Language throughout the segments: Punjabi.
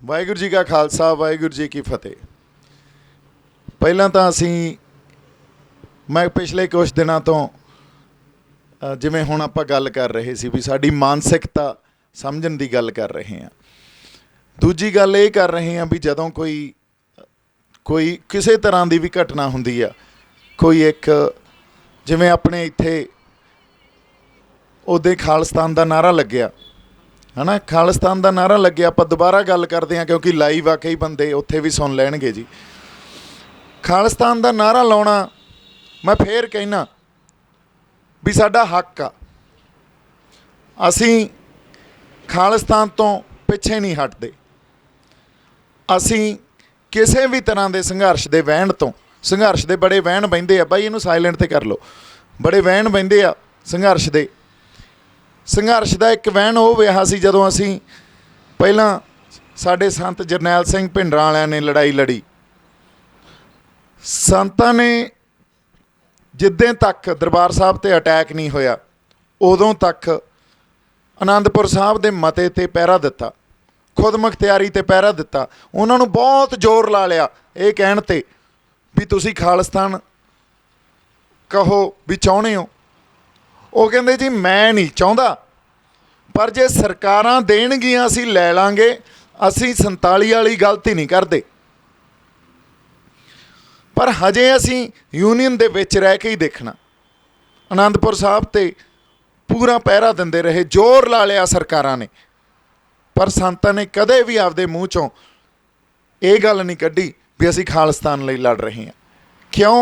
ਵਾਹਿਗੁਰੂ जी का खालसा वाहिगुरू जी की फतेह। ਪਹਿਲਾਂ ਤਾਂ मैं पिछले कुछ दिनों तो जिमें हुण आपां गल कर रहे सी भी साडी मानसिकता समझण दी गल कर रहे हैं। दूजी गल ये कर रहे हैं भी जदों कोई किसी तरह की भी घटना हुंदी आ, कोई एक जिमें अपने इत्थे उहदे खालिस्तान का नारा लग्या है ना, खालिस्तान का नारा लग्या। आपां दोबारा गल करते हैं क्योंकि लाइव आ, कई बंदे उत्थे भी सुन लैणगे जी। खालिस्तान का नारा लाउणा मैं फिर कहना भी साडा हक आ, असीं खालिस्तान तो पिछे नहीं हटते। असीं किसी भी तरह के संघर्ष के वहण तो, संघर्ष के बड़े वहण बहिंदे आ, बाई इनू साइलेंट ते कर लो, बड़े वहण बहिंदे आ संघर्ष के। संघर्ष का एक वहण वो विहा सी जदों असीं पहलां साडे संत जरनैल सिंह भिंडरां वालियां ने लड़ाई लड़ी। संतां ने जिद्दें तक दरबार साहब ते अटैक नहीं होया उदों तक आनंदपुर साहब दे मते ते पहरा दिता, खुद मुख्तियारी ते पहरा दिता। उन्हां नूं बहुत जोर ला लिया ये कहण ते भी तुसीं खालिस्तान कहो भी चाहुंदे हो। वो कहंदे जी मैं नहीं चाहुंदा, पर जे सरकारां देणगीआं असीं लै लांगे, असीं 47 वाली गलती नहीं करदे। पर हजे असीं यूनीयन दे विच रह के ही देखना। आनंदपुर साहब ते पूरा पहरा दिंदे रहे, जोर ला लिया सरकारां ने, पर संतां ने कदे भी आपदे मूँह चों ये गल नहीं कड्ढी भी असीं खालिस्तान लई लड़ रहे हैं। क्यों?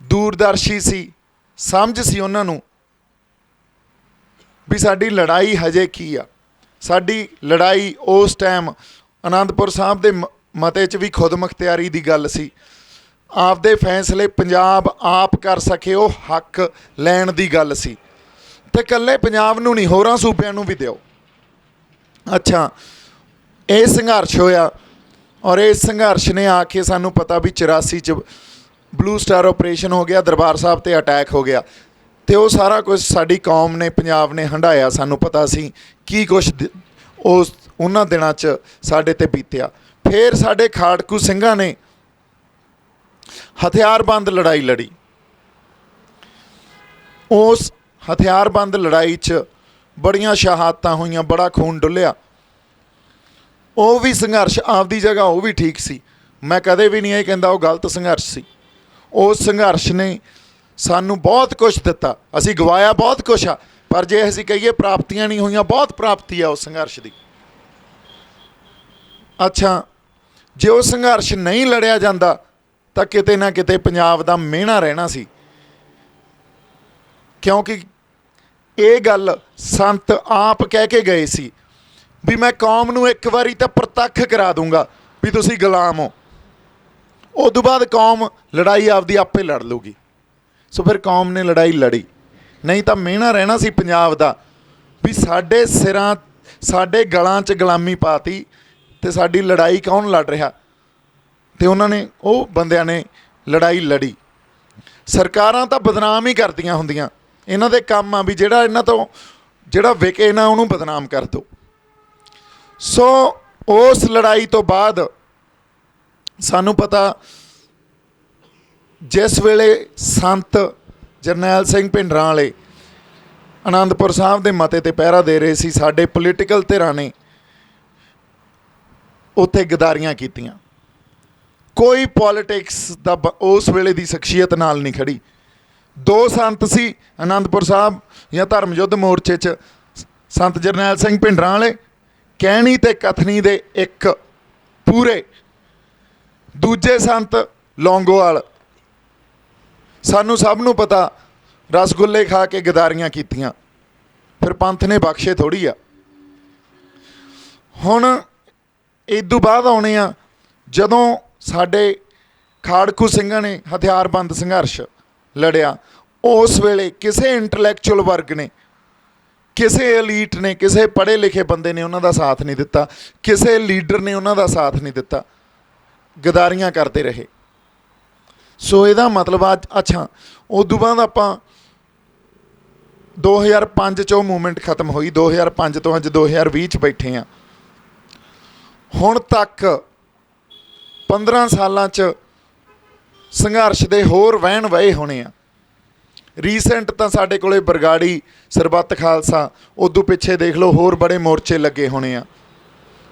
दूरदर्शी सी, समझ सी उन्हां नूं भी साडी लड़ाई हजे की आ। साडी लड़ाई उस टाइम आनंदपुर साहब दे मते च भी खुद मुख्तियारी दी गल सी, आपदे फैसले पंजाब आप कर सके वो हक लैण दी गल सी। ते कल्ले पंजाब नूं नहीं, होरां सूबिआं नूं भी दिओ। अच्छा, ये संघर्ष होया और इस संघर्ष ने आके सानूं पता भी 84 च ब्लू स्टार ऑपरेशन हो गया, दरबार साहब ते अटैक हो गया। तो वो सारा कुछ साडी कौम ने, पंजाब ने हंडाया। सानूं पता सी की कुछ उस उन्हां दिनां च साडे ते बीतिया। फिर साडे खाड़कू ਸਿੰਘਾਂ ने हथियारबंद लड़ाई लड़ी। उस हथियारबंद लड़ाई च बड़ियां शहादतां होईयां, बड़ा खून डुलिया। वो भी संघर्ष आपदी जगह वो भी ठीक सी, मैं कदे भी नहीं ये कहंदा वो गलत संघर्ष सी। उस संघर्ष ने सानू बहुत कुछ दिता, असीं गवाया बहुत कुछ आ, पर जे असीं कहिए प्राप्तियां नहीं होईयां, बहुत प्राप्ति आ उस संघर्ष की। अच्छा, जे वो संघर्ष नहीं लड़िया जाता तो किते ना किते पंजाब दा मिहना रहना सी, क्योंकि ये गल संत आप कह के गए सी भी मैं कौम नूं एक बारी तो प्रतख करा दूंगा भी तुसीं गुलाम हो। उदों बाद कौम लड़ाई आपदी आपे लड़ लूगी। सो फिर कौम ने लड़ाई लड़ी, नहीं तो मिहना रहना सी पंजाब दा भी साडे सिरां साडे गलां च गुलामी पाती ते साडी लड़ाई कौन लड़ रहा। तो उन्होंने वो बंदियां ने लड़ाई लड़ी। सरकारां तां बदनाम ही करदियां हुंदियां, इन्हां दे काम आ भी जिहड़ा इन्हां तो जिहड़ा विके ना उहनूं बदनाम कर दो। सो उस लड़ाई तो बाद सानूं पता जिस वेले संत जरनैल सिंह भिंडरां वाले आनंदपुर साहब दे मते ते पहरा दे रहे सी, साडे पोलीटिकल धिरां ने उत्थे गदारियां कीतियां। कोई पॉलिटिक्स दा उस वेले दी शख्सियत नाल नहीं खड़ी। दो संत सी आनंदपुर साहब या धर्म युद्ध मोर्चे च, संत जरनैल सिंह भिंडरां वाले कहनी ते कथनी दे एक पूरे, दूजे संत लौंगोवाल सानू सब नूं पता रसगुल्ले खा के गदारियां कीतियां, फिर पंथ ने बख्शे थोड़ी आ। हुण इदों बाद आउणे आ जदों साडे खाड़कू ਸਿੰਘਾਂ ने हथियारबंद संघर्ष लड़िया। उस वेले किसी इंटलैक्चुअल वर्ग ने, किसी एलीट ने, किसी पढ़े लिखे बंदे ने उन्हां दा साथ नहीं दिता, किसी लीडर ने उन्हां दा साथ नहीं दिता, गदारियां करते रहे। सो इहदा मतलब आज अच्छा उदों बाद आपां 2005 मूवमेंट खत्म हुई, 2005 तो अज 2020 बैठे हाँ। ਹੁਣ ਤੱਕ 15 ਸਾਲਾਂ 'ਚ ਸੰਘਰਸ਼ ਦੇ ਹੋਰ ਵਹਿਣ ਵਹੇ ਹੋਣੇ ਆ। ਰੀਸੈਂਟ ਤਾਂ ਸਾਡੇ ਕੋਲੇ ਬਰਗਾੜੀ, ਸਰਬੱਤ ਖਾਲਸਾ, ਉਦੋਂ ਪਿੱਛੇ ਦੇਖ ਲਓ ਹੋਰ ਬੜੇ ਮੋਰਚੇ ਲੱਗੇ ਹੋਣੇ ਆ।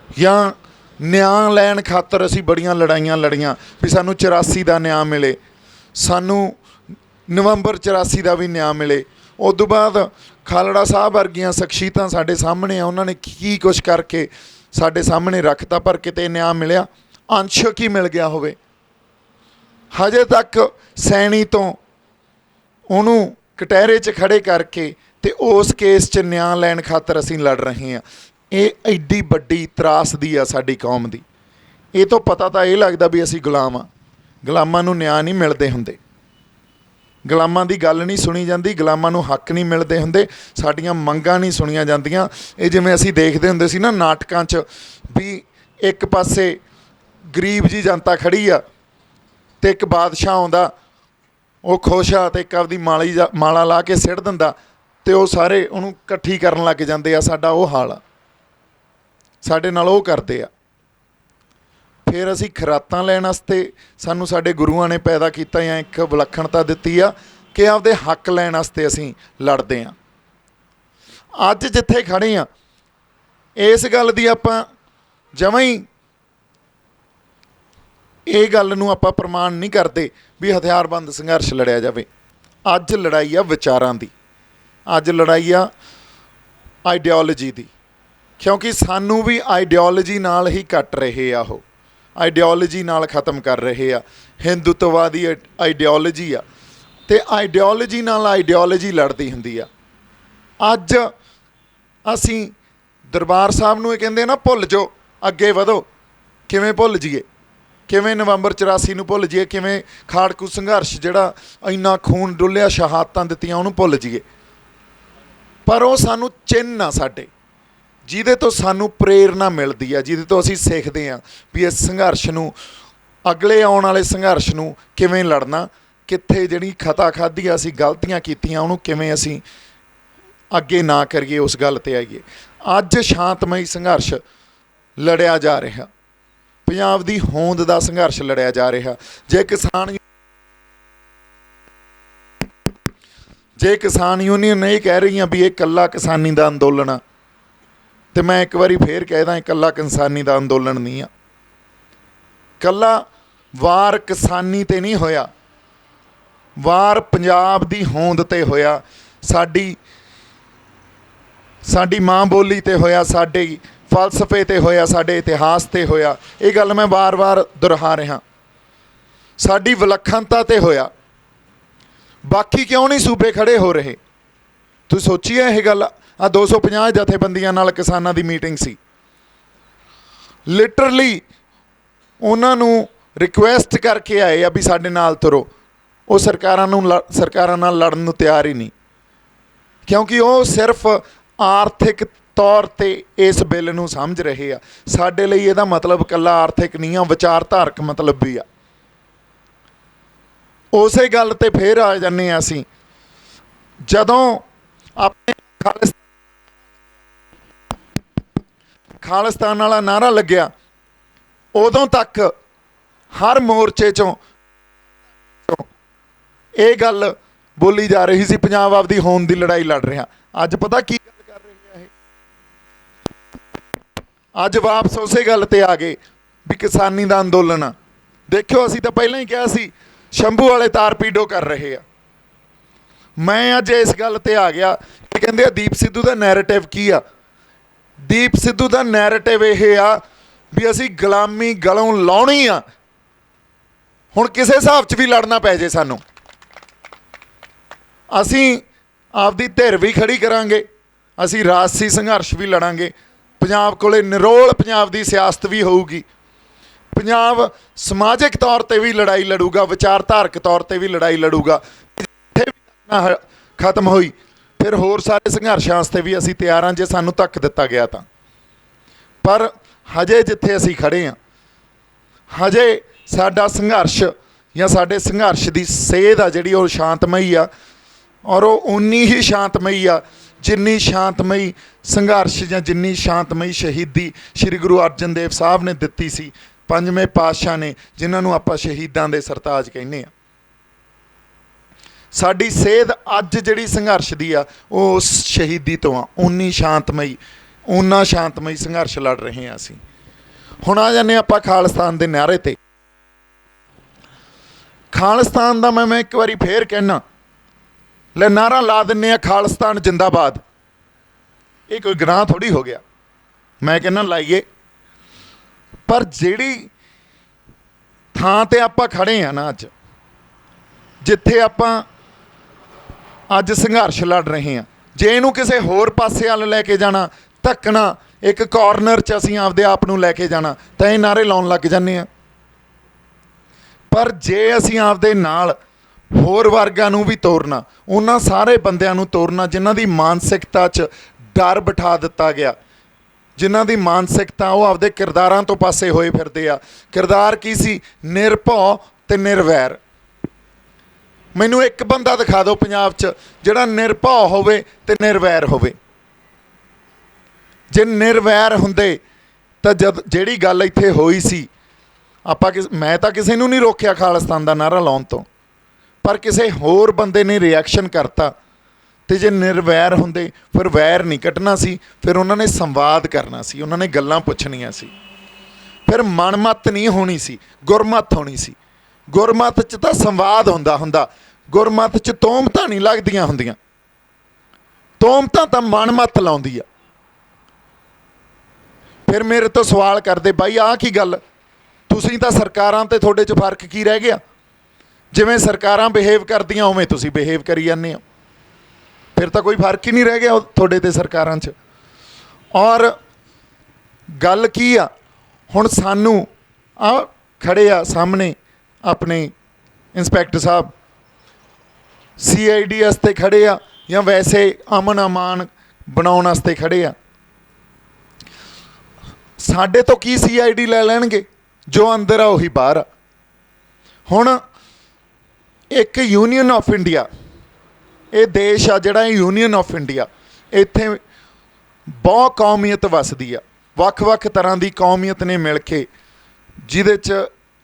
ਜਾਂ ਨਿਆਂ ਲੈਣ ਖਾਤਰ ਅਸੀਂ ਬੜੀਆਂ ਲੜਾਈਆਂ ਲੜੀਆਂ ਵੀ ਸਾਨੂੰ 84 ਦਾ ਨਿਆਂ ਮਿਲੇ, ਸਾਨੂੰ ਨਵੰਬਰ 84 ਦਾ ਵੀ ਨਿਆਂ ਮਿਲੇ। ਉਦੋਂ ਬਾਅਦ ਖਾਲੜਾ ਸਾਹਿਬ ਵਰਗੀਆਂ ਸ਼ਖਸੀਅਤਾਂ ਸਾਡੇ ਸਾਹਮਣੇ ਆ, ਉਹਨਾਂ ਨੇ ਕੀ ਕੁਛ ਕਰਕੇ ਸਾਡੇ ਸਾਹਮਣੇ ਰੱਖਤਾ, ਪਰ ਕਿਤੇ ਨਿਆਂ ਮਿਲਿਆ? ਅੰਸ਼ਕ ਹੀ ਮਿਲ ਗਿਆ ਹੋਵੇ। ਹਜੇ ਤੱਕ ਸੈਣੀ ਤੋਂ ਉਹਨੂੰ ਕਟਹਿਰੇ 'ਚ ਖੜੇ ਕਰਕੇ ਤੇ ਉਸ ਕੇਸ 'ਚ ਨਿਆਂ ਲੈਣ ਖਾਤਰ ਅਸੀਂ ਲੜ ਰਹੇ ਹਾਂ। ਇਹ ਐਡੀ ਵੱਡੀ ਤਰਾਸਦੀ ਆ ਸਾਡੀ ਕੌਮ ਦੀ। ਇਹ ਤੋਂ ਪਤਾ ਤਾਂ ਇਹ ਲੱਗਦਾ ਵੀ ਅਸੀਂ ਗੁਲਾਮ ਆ। ਗੁਲਾਮਾਂ ਨੂੰ ਨਿਆਂ ਨਹੀਂ ਮਿਲਦੇ ਹੁੰਦੇ, ਗੁਲਾਮਾਂ ਦੀ ਗੱਲ ਨਹੀਂ ਸੁਣੀ ਜਾਂਦੀ, ਗੁਲਾਮਾਂ ਨੂੰ ਹੱਕ ਨਹੀਂ ਮਿਲਦੇ ਹੁੰਦੇ, ਸਾਡੀਆਂ ਮੰਗਾਂ ਨਹੀਂ ਸੁਣੀਆਂ ਜਾਂਦੀਆਂ। ਇਹ ਜਿਵੇਂ ਅਸੀਂ ਦੇਖਦੇ ਹੁੰਦੇ ਸੀ ਨਾ ਨਾਟਕਾਂ 'ਚ, ਵੀ ਇੱਕ ਪਾਸੇ ਗਰੀਬ ਜੀ ਜਨਤਾ ਖੜੀ ਆ ਅਤੇ ਇੱਕ ਬਾਦਸ਼ਾਹ ਆਉਂਦਾ, ਉਹ ਖੁਸ਼ ਆ ਅਤੇ ਇੱਕ ਆਪਦੀ ਮਾਲਾ ਲਾ ਕੇ ਸਿੱਟ ਦਿੰਦਾ ਅਤੇ ਉਹ ਸਾਰੇ ਉਹਨੂੰ ਇਕੱਠੀ ਕਰਨ ਲੱਗ ਜਾਂਦੇ ਆ। ਸਾਡਾ ਉਹ ਹਾਲ ਆ, ਸਾਡੇ ਨਾਲ ਉਹ ਕਰਦੇ ਆ। ਫਿਰ ਅਸੀਂ ਖੁਰਾਕਾਂ ਲੈਣ ਵਾਸਤੇ ਸਾਨੂੰ ਸਾਡੇ ਗੁਰੂਆਂ ਨੇ ਪੈਦਾ ਕੀਤਾ ਜਾਂ ਇੱਕ ਵਿਲੱਖਣਤਾ ਦਿੱਤੀ ਆ ਕਿ ਆਪਦੇ ਹੱਕ ਲੈਣ ਵਾਸਤੇ ਅਸੀਂ ਲੜਦੇ ਹਾਂ। ਅੱਜ ਜਿੱਥੇ ਖੜ੍ਹੇ ਹਾਂ ਇਸ ਗੱਲ ਦੀ ਆਪਾਂ ਜਮਾਂ ਹੀ ਇਹ ਗੱਲ ਨੂੰ ਆਪਾਂ ਪ੍ਰਮਾਣ ਨਹੀਂ ਕਰਦੇ ਵੀ ਹਥਿਆਰਬੰਦ ਸੰਘਰਸ਼ ਲੜਿਆ ਜਾਵੇ। ਅੱਜ ਲੜਾਈ ਆ ਵਿਚਾਰਾਂ ਦੀ, ਅੱਜ ਲੜਾਈ ਆ ਆਈਡੀਓਲੋਜੀ ਦੀ, ਕਿਉਂਕਿ ਸਾਨੂੰ ਵੀ ਆਈਡੀਓਲੋਜੀ ਨਾਲ ਹੀ ਕੱਟ ਰਹੇ ਆ, ਉਹ ਆਈਡੀਓਲੋਜੀ ਨਾਲ ਖ਼ਤਮ ਕਰ ਰਹੇ ਆ। ਹਿੰਦੂਤਵਾਦੀ ਆਈਡੀਓਲੋਜੀ ਆ ਅਤੇ ਆਈਡੀਓਲੋਜੀ ਨਾਲ ਆਈਡੀਓਲੋਜੀ ਲੜਦੀ ਹੁੰਦੀ ਆ। ਅੱਜ ਅਸੀਂ ਦਰਬਾਰ ਸਾਹਿਬ ਨੂੰ ਇਹ ਕਹਿੰਦੇ ਨਾ ਭੁੱਲ ਜਾਓ, ਅੱਗੇ ਵਧੋ। ਕਿਵੇਂ ਭੁੱਲ ਜਾਈਏ? ਕਿਵੇਂ ਨਵੰਬਰ 84 ਨੂੰ ਭੁੱਲ ਜਾਈਏ? ਕਿਵੇਂ ਖਾੜਕੂ ਸੰਘਰਸ਼ ਜਿਹੜਾ ਇੰਨਾ ਖੂਨ ਡੁੱਲਿਆ, ਸ਼ਹਾਦਤਾਂ ਦਿੱਤੀਆਂ, ਉਹਨੂੰ ਭੁੱਲ ਜਾਈਏ? ਪਰ ਉਹ ਸਾਨੂੰ ਚਿੰਨ੍ਹ ਆ ਸਾਡੇ, ਜਿਹਦੇ ਤੋਂ ਸਾਨੂੰ ਪ੍ਰੇਰਨਾ ਮਿਲਦੀ ਆ, ਜਿਹਦੇ ਤੋਂ ਅਸੀਂ ਸਿੱਖਦੇ ਹਾਂ ਵੀ ਇਸ ਸੰਘਰਸ਼ ਨੂੰ, ਅਗਲੇ ਆਉਣ ਵਾਲੇ ਸੰਘਰਸ਼ ਨੂੰ ਕਿਵੇਂ ਲੜਨਾ, ਕਿੱਥੇ ਜਿਹੜੀ ਖਤਾ ਖਾਧੀ ਆ, ਅਸੀਂ ਗਲਤੀਆਂ ਕੀਤੀਆਂ, ਉਹਨੂੰ ਕਿਵੇਂ ਅਸੀਂ ਅੱਗੇ ਨਾ ਕਰੀਏ, ਉਸ ਗੱਲ 'ਤੇ ਆਈਏ। ਅੱਜ ਸ਼ਾਂਤਮਈ ਸੰਘਰਸ਼ ਲੜਿਆ ਜਾ ਰਿਹਾ, ਪੰਜਾਬ ਦੀ ਹੋਂਦ ਦਾ ਸੰਘਰਸ਼ ਲੜਿਆ ਜਾ ਰਿਹਾ। ਜੇ ਕਿਸਾਨ ਯੂਨੀਅਨ ਇਹ ਕਹਿ ਰਹੀਆਂ ਵੀ ਇਹ ਇਕੱਲਾ ਕਿਸਾਨੀ ਦਾ ਅੰਦੋਲਨ ਆ, ਅਤੇ ਮੈਂ ਇੱਕ ਵਾਰੀ ਫੇਰ ਕਹਿਦਾ, ਇਕੱਲਾ ਕਿਸਾਨੀ ਦਾ ਅੰਦੋਲਨ ਨਹੀਂ ਆ। ਇਕੱਲਾ ਵਾਰ ਕਿਸਾਨੀ 'ਤੇ ਨਹੀਂ ਹੋਇਆ, ਵਾਰ ਪੰਜਾਬ ਦੀ ਹੋਂਦ 'ਤੇ ਹੋਇਆ, ਸਾਡੀ ਮਾਂ ਬੋਲੀ 'ਤੇ ਹੋਇਆ, ਸਾਡੇ ਫਲਸਫੇ 'ਤੇ ਹੋਇਆ, ਸਾਡੇ ਇਤਿਹਾਸ 'ਤੇ ਹੋਇਆ। ਇਹ ਗੱਲ ਮੈਂ ਵਾਰ-ਵਾਰ ਦੁਹਰਾ ਰਿਹਾ। ਸਾਡੀ ਵਿਲੱਖਣਤਾ 'ਤੇ ਹੋਇਆ। ਬਾਕੀ ਕਿਉਂ ਨਹੀਂ ਸੂਬੇ ਖੜ੍ਹੇ ਹੋ ਰਹੇ? ਤੁਸੀਂ ਸੋਚੀਏ ਇਹ ਗੱਲ। ਆ 250 ਜਥੇਬੰਦੀਆਂ ਨਾਲ ਕਿਸਾਨਾਂ ਦੀ ਮੀਟਿੰਗ ਸੀ। ਲਿਟਰਲੀ ਉਹਨਾਂ ਨੂੰ ਰਿਕੁਐਸਟ ਕਰਕੇ ਆਏ ਆ ਵੀ ਸਾਡੇ ਨਾਲ ਤੁਰੋ। ਉਹ ਸਰਕਾਰਾਂ ਨਾਲ ਲੜਨ ਨੂੰ ਤਿਆਰ ਹੀ ਨਹੀਂ, ਕਿਉਂਕਿ ਉਹ ਸਿਰਫ ਆਰਥਿਕ ਤੌਰ 'ਤੇ ਇਸ ਬਿੱਲ ਨੂੰ ਸਮਝ ਰਹੇ ਆ। ਸਾਡੇ ਲਈ ਇਹਦਾ ਮਤਲਬ ਇਕੱਲਾ ਆਰਥਿਕ ਨਹੀਂ ਆ, ਵਿਚਾਰਧਾਰਕ ਮਤਲਬ ਵੀ ਆ। ਉਸੇ ਗੱਲ 'ਤੇ ਫੇਰ ਆ ਜਾਂਦੇ ਹਾਂ ਅਸੀਂ। ਜਦੋਂ ਆਪਣੇ ਖਾਲਿਸਤਾਨ ਵਾਲਾ ਨਾਅਰਾ ਲੱਗਿਆ, ਉਦੋਂ ਤੱਕ ਹਰ ਮੋਰਚੇ 'ਚੋਂ ਇਹ ਗੱਲ ਬੋਲੀ ਜਾ ਰਹੀ ਸੀ, ਪੰਜਾਬ ਆਪਦੀ ਹੋਂਦ ਦੀ ਲੜਾਈ ਲੜ ਰਿਹਾ। ਅੱਜ ਪਤਾ ਕੀ ਗੱਲ ਕਰ ਰਹੀ ਹੈ ਇਹ? ਅੱਜ ਵਾਪਸ ਉਸੇ ਗੱਲ 'ਤੇ ਆ ਗਏ ਵੀ ਕਿਸਾਨੀ ਦਾ ਅੰਦੋਲਨ ਆ। ਦੇਖਿਓ, ਅਸੀਂ ਤਾਂ ਪਹਿਲਾਂ ਹੀ ਕਿਹਾ ਸੀ ਸ਼ੰਭੂ ਵਾਲੇ ਤਾਰਪੀਡੋ ਕਰ ਰਹੇ ਆ। ਮੈਂ ਅੱਜ ਇਸ ਗੱਲ 'ਤੇ ਆ ਗਿਆ ਕਿ ਕਹਿੰਦੇ ਆ ਦੀਪ ਸਿੱਧੂ ਦਾ ਨੈਰੇਟਿਵ ਕੀ ਆ? ਦੀਪ ਸਿੱਧੂ ਦਾ ਨੈਰੇਟਿਵ ਇਹ ਆ ਵੀ ਅਸੀਂ ਗੁਲਾਮੀ ਗਲੋਂ ਲਾਉਣੀ ਆ। ਹੁਣ ਕਿਸੇ ਹਿਸਾਬ 'ਚ ਵੀ ਲੜਨਾ ਪੈ ਜੇ ਸਾਨੂੰ, ਅਸੀਂ ਆਪਦੀ ਧਿਰ ਵੀ ਖੜੀ ਕਰਾਂਗੇ, ਅਸੀਂ ਰਾਜਸੀ ਸੰਘਰਸ਼ ਵੀ ਲੜਾਂਗੇ। ਪੰਜਾਬ ਕੋਲੇ ਨਿਰੋਲ ਪੰਜਾਬ ਦੀ ਸਿਆਸਤ ਵੀ ਹੋਊਗੀ। ਪੰਜਾਬ ਸਮਾਜਿਕ ਤੌਰ 'ਤੇ ਵੀ ਲੜਾਈ ਲੜੂਗਾ, ਵਿਚਾਰਧਾਰਕ ਤੌਰ 'ਤੇ ਵੀ ਲੜਾਈ ਲੜੂਗਾ। ਜਿੱਥੇ ਵੀ ਖਤਮ ਹੋਈ, ਫਿਰ ਹੋਰ ਸਾਰੇ ਸੰਘਰਸ਼ਾਂ ਵਾਸਤੇ ਵੀ ਅਸੀਂ ਤਿਆਰ ਹਾਂ, ਜੇ ਸਾਨੂੰ ਧੱਕ ਦਿੱਤਾ ਗਿਆ ਤਾਂ। ਪਰ ਹਜੇ ਜਿੱਥੇ ਅਸੀਂ ਖੜ੍ਹੇ ਹਾਂ, ਹਜੇ ਸਾਡਾ ਸੰਘਰਸ਼ ਜਾਂ ਸਾਡੇ ਸੰਘਰਸ਼ ਦੀ ਸੇਧ ਆ ਜਿਹੜੀ, ਉਹ ਸ਼ਾਂਤਮਈ ਆ। ਔਰ ਉਹ ਉਨੀ ਹੀ ਸ਼ਾਂਤਮਈ ਆ ਜਿੰਨੀ ਸ਼ਾਂਤਮਈ ਸੰਘਰਸ਼ ਜਾਂ ਜਿੰਨੀ ਸ਼ਾਂਤਮਈ ਸ਼ਹੀਦੀ ਸ਼੍ਰੀ ਗੁਰੂ ਅਰਜਨ ਦੇਵ ਸਾਹਿਬ ਨੇ ਦਿੱਤੀ ਸੀ, ਪੰਜਵੇਂ ਪਾਤਸ਼ਾਹ ਨੇ, ਜਿਨ੍ਹਾਂ ਨੂੰ ਆਪਾਂ ਸ਼ਹੀਦਾਂ ਦੇ ਸਰਤਾਜ ਕਹਿੰਦੇ ਆ, ਸਾਡੀ ਸੇਧ ਅੱਜ ਜਿਹੜੀ ਸੰਘਰਸ਼ ਦੀ ਆ ਉਹ ਉਸ ਸ਼ਹੀਦੀ ਤੋਂ ਆ। ਉਨੀ ਸ਼ਾਂਤਮਈ, ਓਨਾ ਸ਼ਾਂਤਮਈ ਸੰਘਰਸ਼ ਲੜ ਰਹੇ ਹਾਂ ਅਸੀਂ। ਹੁਣ ਆ ਜਾਂਦੇ ਆਪਾਂ ਖਾਲਿਸਤਾਨ ਦੇ ਨਾਅਰੇ ਤੇ। ਖਾਲਿਸਤਾਨ ਦਾ ਮੈਂ ਇੱਕ ਵਾਰੀ ਫੇਰ ਕਹਿਣਾ, ਲੈ ਨਾਅਰਾ ਲਾ ਦਿੰਦੇ ਆ ਖਾਲਿਸਤਾਨ ਜਿੰਦਾਬਾਦ। ਇਹ ਕੋਈ ਗੁਨਾਹ ਥੋੜ੍ਹੀ ਹੋ ਗਿਆ, ਮੈਂ ਕਹਿੰਦਾ ਲਾਈਏ। ਪਰ ਜਿਹੜੀ ਥਾਂ ਤੇ ਆਪਾਂ ਖੜੇ ਆ ਨਾ ਅੱਜ, ਜਿੱਥੇ ਆਪਾਂ ਅੱਜ ਸੰਘਰਸ਼ ਲੜ ਰਹੇ ਹਾਂ, ਜੇ ਇਹਨੂੰ ਕਿਸੇ ਹੋਰ ਪਾਸੇ ਵੱਲ ਲੈ ਕੇ ਜਾਣਾ, ਧੱਕਣਾ, ਇੱਕ ਕਾਰਨਰ 'ਚ ਅਸੀਂ ਆਪਦੇ ਆਪ ਨੂੰ ਲੈ ਕੇ ਜਾਣਾ, ਤਾਂ ਇਹ ਨਾਅਰੇ ਲਾਉਣ ਲੱਗ ਜਾਂਦੇ ਹਾਂ। ਪਰ ਜੇ ਅਸੀਂ ਆਪਦੇ ਨਾਲ ਹੋਰ ਵਰਗਾਂ ਨੂੰ ਵੀ ਤੋਰਨਾ, ਉਹਨਾਂ ਸਾਰੇ ਬੰਦਿਆਂ ਨੂੰ ਤੋਰਨਾ ਜਿਨ੍ਹਾਂ ਦੀ ਮਾਨਸਿਕਤਾ 'ਚ ਡਰ ਬਿਠਾ ਦਿੱਤਾ ਗਿਆ, ਜਿਨ੍ਹਾਂ ਦੀ ਮਾਨਸਿਕਤਾ ਉਹ ਆਪਦੇ ਕਿਰਦਾਰਾਂ ਤੋਂ ਪਾਸੇ ਹੋਏ ਫਿਰਦੇ ਆ। ਕਿਰਦਾਰ ਕੀ ਸੀ? ਨਿਰਭਉ ਤੇ ਨਿਰਵੈਰ। ਮੈਨੂੰ ਇੱਕ ਬੰਦਾ ਦਿਖਾ ਦਿਓ ਪੰਜਾਬ 'ਚ ਜਿਹੜਾ ਨਿਰਭਉ ਹੋਵੇ ਤੇ ਨਿਰਵੈਰ ਹੋਵੇ। ਜੇ ਨਿਰਵੈਰ ਹੁੰਦੇ ਤਾਂ ਜਿਹੜੀ ਗੱਲ ਇੱਥੇ ਹੋਈ ਸੀ, ਮੈਂ ਤਾਂ ਕਿਸੇ ਨੂੰ ਨਹੀਂ ਰੋਕਿਆ ਖਾਲਿਸਤਾਨ ਦਾ ਨਾਅਰਾ ਲਾਉਣ ਤੋਂ, ਪਰ ਕਿਸੇ ਹੋਰ ਬੰਦੇ ਨੇ ਰਿਐਕਸ਼ਨ ਕਰਤਾ। ਤੇ ਜੇ ਨਿਰਵੈਰ ਹੁੰਦੇ ਫਿਰ ਵੈਰ ਨਹੀਂ ਕੱਢਣਾ ਸੀ, ਫਿਰ ਉਹਨਾਂ ਨੇ ਸੰਵਾਦ ਕਰਨਾ ਸੀ, ਉਹਨਾਂ ਨੇ ਗੱਲਾਂ ਪੁੱਛਣੀਆਂ ਸੀ, ਫਿਰ ਮਨਮੱਤ ਨਹੀਂ ਹੋਣੀ ਸੀ, ਗੁਰਮੱਤ ਹੋਣੀ ਸੀ। ਗੁਰਮੱਤ 'ਚ ਤਾਂ ਸੰਵਾਦ ਹੁੰਦਾ, ਗੁਰਮੱਤ 'ਚ ਤੋਹਮਤਾਂ ਨਹੀਂ ਲੱਗਦੀਆਂ ਹੁੰਦੀਆਂ। ਤੋਹਮਤਾਂ ਤਾਂ ਮਨਮੱਤ ਲਾਉਂਦੀ ਆ। ਫਿਰ ਮੇਰੇ ਤੋਂ ਸਵਾਲ ਕਰਦੇ, ਬਾਈ ਆਹ ਕੀ ਗੱਲ, ਤੁਸੀਂ ਤਾਂ ਸਰਕਾਰਾਂ ਤੇ ਤੁਹਾਡੇ 'ਚ ਫਰਕ ਕੀ ਰਹਿ ਗਿਆ? ਜਿਵੇਂ ਸਰਕਾਰਾਂ ਬਿਹੇਵ ਕਰਦੀਆਂ ਉਵੇਂ ਤੁਸੀਂ ਬਿਹੇਵ ਕਰੀ ਜਾਂਦੇ ਹੋ, ਫਿਰ ਤਾਂ ਕੋਈ ਫਰਕ ਹੀ ਨਹੀਂ ਰਹਿ ਗਿਆ ਤੁਹਾਡੇ ਤੇ ਸਰਕਾਰਾਂ 'ਚ। ਔਰ ਗੱਲ ਕੀ ਆ, ਹੁਣ ਸਾਨੂੰ ਆ ਖੜੇ ਆ ਸਾਹਮਣੇ ਆਪਣੇ ਇੰਸਪੈਕਟਰ ਸਾਹਿਬ, CID ਵਾਸਤੇ ਖੜੇ ਆ ਜਾਂ ਵੈਸੇ ਅਮਨ ਅਮਾਨ ਬਣਾਉਣ ਵਾਸਤੇ ਖੜੇ ਆ। ਸਾਡੇ ਤੋਂ ਕੀ CID ਲੈ ਲੈਣਗੇ? ਜੋ ਅੰਦਰ ਆ ਉਹੀ ਬਾਹਰ ਆ। ਹੁਣ ਇੱਕ ਯੂਨੀਅਨ ਆਫ ਇੰਡੀਆ, ਇਹ ਦੇਸ਼ ਆ ਜਿਹੜਾ ਯੂਨੀਅਨ ਆਫ ਇੰਡੀਆ, ਇੱਥੇ ਬਹੁਤ ਕੌਮੀਅਤ ਵਸਦੀ ਆ, ਵੱਖ-ਵੱਖ ਤਰ੍ਹਾਂ ਦੀ ਕੌਮੀਅਤ ਨੇ ਮਿਲ ਕੇ ਜਿਹਦੇ 'ਚ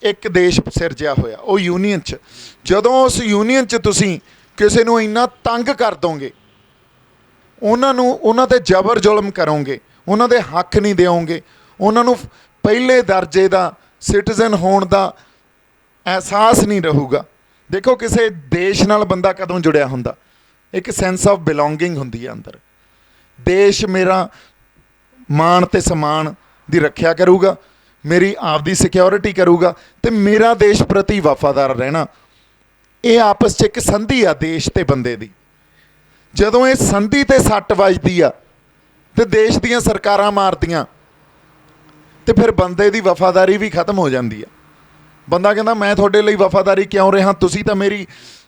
ਇੱਕ ਦੇਸ਼ ਸਿਰਜਿਆ ਹੋਇਆ, ਉਹ ਯੂਨੀਅਨ 'ਚ। ਜਦੋਂ ਉਸ ਯੂਨੀਅਨ 'ਚ ਤੁਸੀਂ ਕਿਸੇ ਨੂੰ ਇੰਨਾ ਤੰਗ ਕਰ ਦੋਗੇ, ਉਹਨਾਂ 'ਤੇ ਜ਼ਬਰ ਜ਼ੁਲਮ ਕਰੋਗੇ, ਉਹਨਾਂ ਦੇ ਹੱਕ ਨਹੀਂ ਦਿਓਗੇ, ਉਹਨਾਂ ਨੂੰ ਪਹਿਲੇ ਦਰਜੇ ਦਾ ਸਿਟੀਜ਼ਨ ਹੋਣ ਦਾ ਅਹਿਸਾਸ ਨਹੀਂ ਰਹੂਗਾ। ਦੇਖੋ ਕਿਸੇ ਦੇਸ਼ ਨਾਲ ਬੰਦਾ ਕਦੋਂ ਜੁੜਿਆ ਹੁੰਦਾ, ਇੱਕ ਸੈਂਸ ਆਫ ਬਿਲੋਂਗਿੰਗ ਹੁੰਦੀ ਹੈ ਅੰਦਰ। ਦੇਸ਼ ਮੇਰਾ ਮਾਣ ਅਤੇ ਸਨਮਾਨ ਦੀ ਰੱਖਿਆ ਕਰੂਗਾ, ਮੇਰੀ ਆਪਦੀ ਸਿਕਿਉਰਿਟੀ ਕਰੂਗਾ, ਅਤੇ ਮੇਰਾ ਦੇਸ਼ ਪ੍ਰਤੀ ਵਫਾਦਾਰ ਰਹਿਣਾ। ਇਹ ਆਪਸ 'ਚ ਇੱਕ ਸੰਧੀ ਆ ਦੇਸ਼ ਅਤੇ ਬੰਦੇ ਦੀ। ਜਦੋਂ ਇਹ ਸੰਧੀ 'ਤੇ ਸੱਟ ਵੱਜਦੀ ਆ ਅਤੇ ਦੇਸ਼ ਦੀਆਂ ਸਰਕਾਰਾਂ ਮਾਰਦੀਆਂ, ਅਤੇ ਫਿਰ ਬੰਦੇ ਦੀ ਵਫਾਦਾਰੀ ਵੀ ਖਤਮ ਹੋ ਜਾਂਦੀ ਆ। ਬੰਦਾ ਕਹਿੰਦਾ ਮੈਂ ਤੁਹਾਡੇ ਲਈ ਵਫਾਦਾਰੀ ਕਿਉਂ ਰਿਹਾ, ਤੁਸੀਂ ਤਾਂ ਮੇਰੀ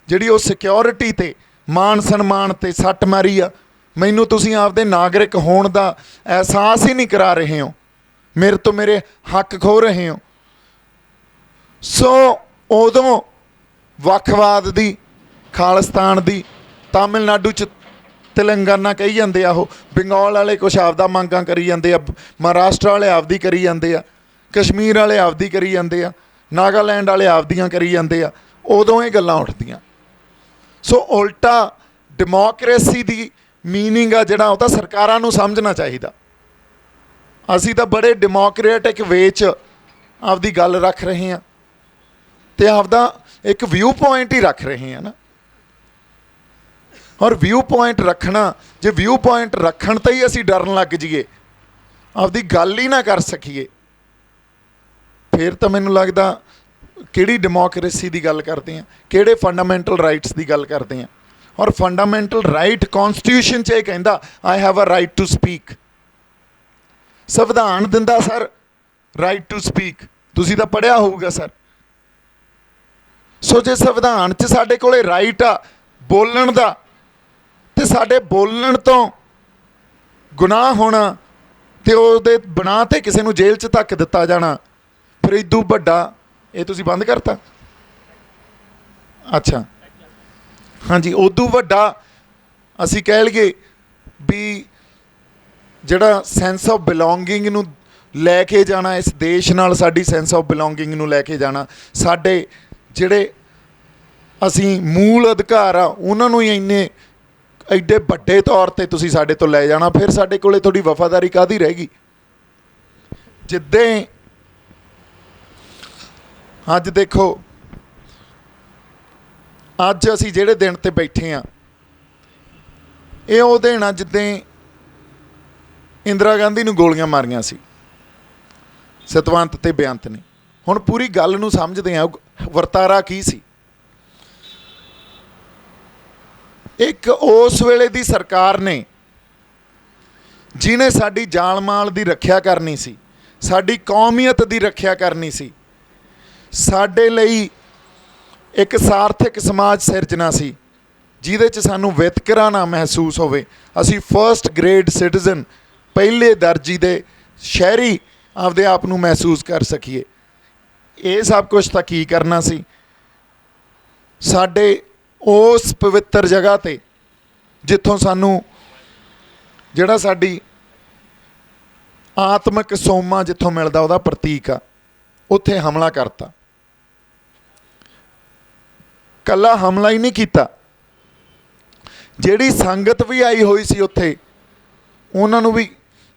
ਜਿਹੜੀ ਉਹ ਸਿਕਿਉਰਿਟੀ 'ਤੇ ਮਾਣ ਸਨਮਾਨ 'ਤੇ ਸੱਟ ਮਾਰੀ ਆ, ਮੈਨੂੰ ਤੁਸੀਂ ਆਪਦੇ ਨਾਗਰਿਕ ਹੋਣ ਦਾ ਅਹਿਸਾਸ ਹੀ ਨਹੀਂ ਕਰਾ ਰਹੇ ਹੋ, ਮੇਰੇ ਤੋਂ ਮੇਰੇ ਹੱਕ ਖੋਹ ਰਹੇ ਹੋ। ਸੋ ਉਦੋਂ ਵੱਖਵਾਦ ਦੀ, ਖਾਲਿਸਤਾਨ ਦੀ, ਤਾਮਿਲਨਾਡੂ 'ਚ ਤੇਲੰਗਾਨਾ ਕਹੀ ਜਾਂਦੇ ਆ, ਉਹ ਬੰਗਾਲ ਵਾਲੇ ਕੁਛ ਆਪਦਾ ਮੰਗਾਂ ਕਰੀ ਜਾਂਦੇ ਆ, ਮਹਾਰਾਸ਼ਟਰ ਵਾਲੇ ਆਪਦੀ ਕਰੀ ਜਾਂਦੇ ਆ, ਕਸ਼ਮੀਰ ਵਾਲੇ ਆਪਦੀ ਕਰੀ ਜਾਂਦੇ ਆ, ਨਾਗਾਲੈਂਡ ਵਾਲੇ ਆਪਦੀਆਂ ਕਰੀ ਜਾਂਦੇ ਆ। ਉਦੋਂ ਇਹ ਗੱਲਾਂ ਉੱਠਦੀਆਂ। ਸੋ ਉਲਟਾ ਡੈਮੋਕਰੇਸੀ ਦੀ ਮੀਨਿੰਗ ਆ ਜਿਹੜਾ, ਉਹ ਤਾਂ ਸਰਕਾਰਾਂ ਨੂੰ ਸਮਝਣਾ ਚਾਹੀਦਾ। ਅਸੀਂ ਤਾਂ ਬੜੇ ਡੈਮੋਕਰੇਟਿਕ ਵੇ 'ਚ ਆਪਦੀ ਗੱਲ ਰੱਖ ਰਹੇ ਹਾਂ ਅਤੇ ਆਪਦਾ ਇੱਕ ਵਿਊ ਪੁਆਇੰਟ ਹੀ ਰੱਖ ਰਹੇ ਹਾਂ ਨਾ। ਔਰ ਵਿਊ ਪੁਆਇੰਟ ਰੱਖਣਾ, ਜੇ ਵਿਊ ਪੁਆਇੰਟ ਰੱਖਣ 'ਤੇ ਹੀ ਅਸੀਂ ਡਰਨ ਲੱਗ ਜਾਈਏ, ਆਪਦੀ ਗੱਲ ਹੀ ਨਾ ਕਰ ਸਕੀਏ, ਫਿਰ ਤਾਂ ਮੈਨੂੰ ਲੱਗਦਾ ਕਿਹੜੀ ਡੈਮੋਕਰੇਸੀ ਦੀ ਗੱਲ ਕਰਦੇ ਹਾਂ, ਕਿਹੜੇ ਫੰਡਾਮੈਂਟਲ ਰਾਈਟਸ ਦੀ ਗੱਲ ਕਰਦੇ ਹਾਂ। ਔਰ ਫੰਡਾਮੈਂਟਲ ਰਾਈਟ ਕੌਨਸਟੀਟਿਊਸ਼ਨ 'ਚ ਇਹ ਕਹਿੰਦਾ I have a right to speak. ਸੰਵਿਧਾਨ ਦਿੰਦਾ ਸਰ ਰਾਈਟ ਟੂ ਸਪੀਕ, ਤੁਸੀਂ ਤਾਂ ਪੜ੍ਹਿਆ ਹੋਊਗਾ ਸਰ। ਸੋ ਜੇ ਸੰਵਿਧਾਨ 'ਚ ਸਾਡੇ ਕੋਲ ਰਾਈਟ ਆ ਬੋਲਣ ਦਾ, ਅਤੇ ਸਾਡੇ ਬੋਲਣ ਤੋਂ ਗੁਨਾਹ ਹੋਣਾ ਅਤੇ ਉਹਦੇ ਬਣਾ 'ਤੇ ਕਿਸੇ ਨੂੰ ਜੇਲ੍ਹ 'ਚ ਧੱਕ ਦਿੱਤਾ ਜਾਣਾ, ਫਿਰ ਇਦੋਂ ਵੱਡਾ ਇਹ ਤੁਸੀਂ ਬੰਦ ਕਰਤਾ। ਅੱਛਾ ਹਾਂਜੀ, ਉਦੋਂ ਵੱਡਾ ਅਸੀਂ ਕਹਿ ਲਈਏ ਵੀ ਜਿਹੜਾ ਸੈਂਸ ਆਫ ਬਿਲੋਂਗਿੰਗ ਨੂੰ ਲੈ ਕੇ ਜਾਣਾ, ਇਸ ਦੇਸ਼ ਨਾਲ ਸਾਡੀ ਸੈਂਸ ਆਫ ਬਿਲੋਂਗਿੰਗ ਨੂੰ ਲੈ ਕੇ ਜਾਣਾ, ਸਾਡੇ ਜਿਹੜੇ ਅਸੀਂ ਮੂਲ ਅਧਿਕਾਰ ਆ ਉਹਨਾਂ ਨੂੰ ਹੀ ਇੰਨੇ ਐਡੇ ਵੱਡੇ ਤੌਰ 'ਤੇ ਤੁਸੀਂ ਸਾਡੇ ਤੋਂ ਲੈ ਜਾਣਾ, ਫਿਰ ਸਾਡੇ ਕੋਲੇ ਤੁਹਾਡੀ ਵਫਾਦਾਰੀ ਕਾਹਦੀ ਰਹਿ ਗਈ। ਜਿੱਦਾਂ ਅੱਜ ਦੇਖੋ, ਅੱਜ ਅਸੀਂ ਜਿਹੜੇ ਦਿਨ 'ਤੇ ਬੈਠੇ ਹਾਂ, ਇਹ ਉਹ ਦਿਨ ਆ ਜਿੱਦਾਂ ਇੰਦਰਾ ਗਾਂਧੀ ਨੂੰ ਗੋਲੀਆਂ ਮਾਰੀਆਂ ਸੀ ਸਤਵੰਤ ਤੇ ਬੇਅੰਤ ਨੇ। ਹੁਣ ਪੂਰੀ ਗੱਲ ਨੂੰ ਸਮਝਦੇ ਹਾਂ, ਵਰਤਾਰਾ ਕੀ ਸੀ। ਇੱਕ ਉਸ ਵੇਲੇ ਦੀ ਸਰਕਾਰ ਨੇ, ਜਿਹਨੇ ਸਾਡੀ ਜਾਨ ਮਾਲ ਦੀ ਰੱਖਿਆ ਕਰਨੀ ਸੀ, ਸਾਡੀ ਕੌਮੀਅਤ ਦੀ ਰੱਖਿਆ ਕਰਨੀ ਸੀ, ਸਾਡੇ ਲਈ ਇੱਕ ਸਾਰਥਕ ਸਮਾਜ ਸਿਰਜਣਾ ਸੀ ਜਿਹਦੇ 'ਚ ਸਾਨੂੰ ਵਿਤਕਰਾ ਨਾ ਮਹਿਸੂਸ ਹੋਵੇ, ਅਸੀਂ ਫਸਟ ਗ੍ਰੇਡ ਸਿਟੀਜ਼ਨ, ਪਹਿਲੇ ਦਰਜੇ ਦੇ ਸ਼ਹਿਰੀ ਆਪਦੇ ਆਪ ਨੂੰ ਮਹਿਸੂਸ ਕਰ ਸਕੀਏ। ਇਹ ਸਭ ਕੁਛ ਤਾਂ ਕੀ ਕਰਨਾ ਸੀ। ਸਾਡੇ ਉਸ ਪਵਿੱਤਰ ਜਗ੍ਹਾ 'ਤੇ ਜਿੱਥੋਂ ਸਾਨੂੰ ਜਿਹੜਾ ਸਾਡੀ ਆਤਮਿਕ ਸੋਮਾ ਜਿੱਥੋਂ ਮਿਲਦਾ ਉਹਦਾ ਪ੍ਰਤੀਕ ਆ, ਉੱਥੇ ਹਮਲਾ ਕਰਤਾ। ਕੱਲਾ ਹਮਲਾ ਹੀ ਨਹੀਂ ਕੀਤਾ, ਜਿਹੜੀ ਸੰਗਤ ਵੀ ਆਈ ਹੋਈ ਸੀ ਉੱਥੇ ਉਹਨਾਂ ਨੂੰ ਵੀ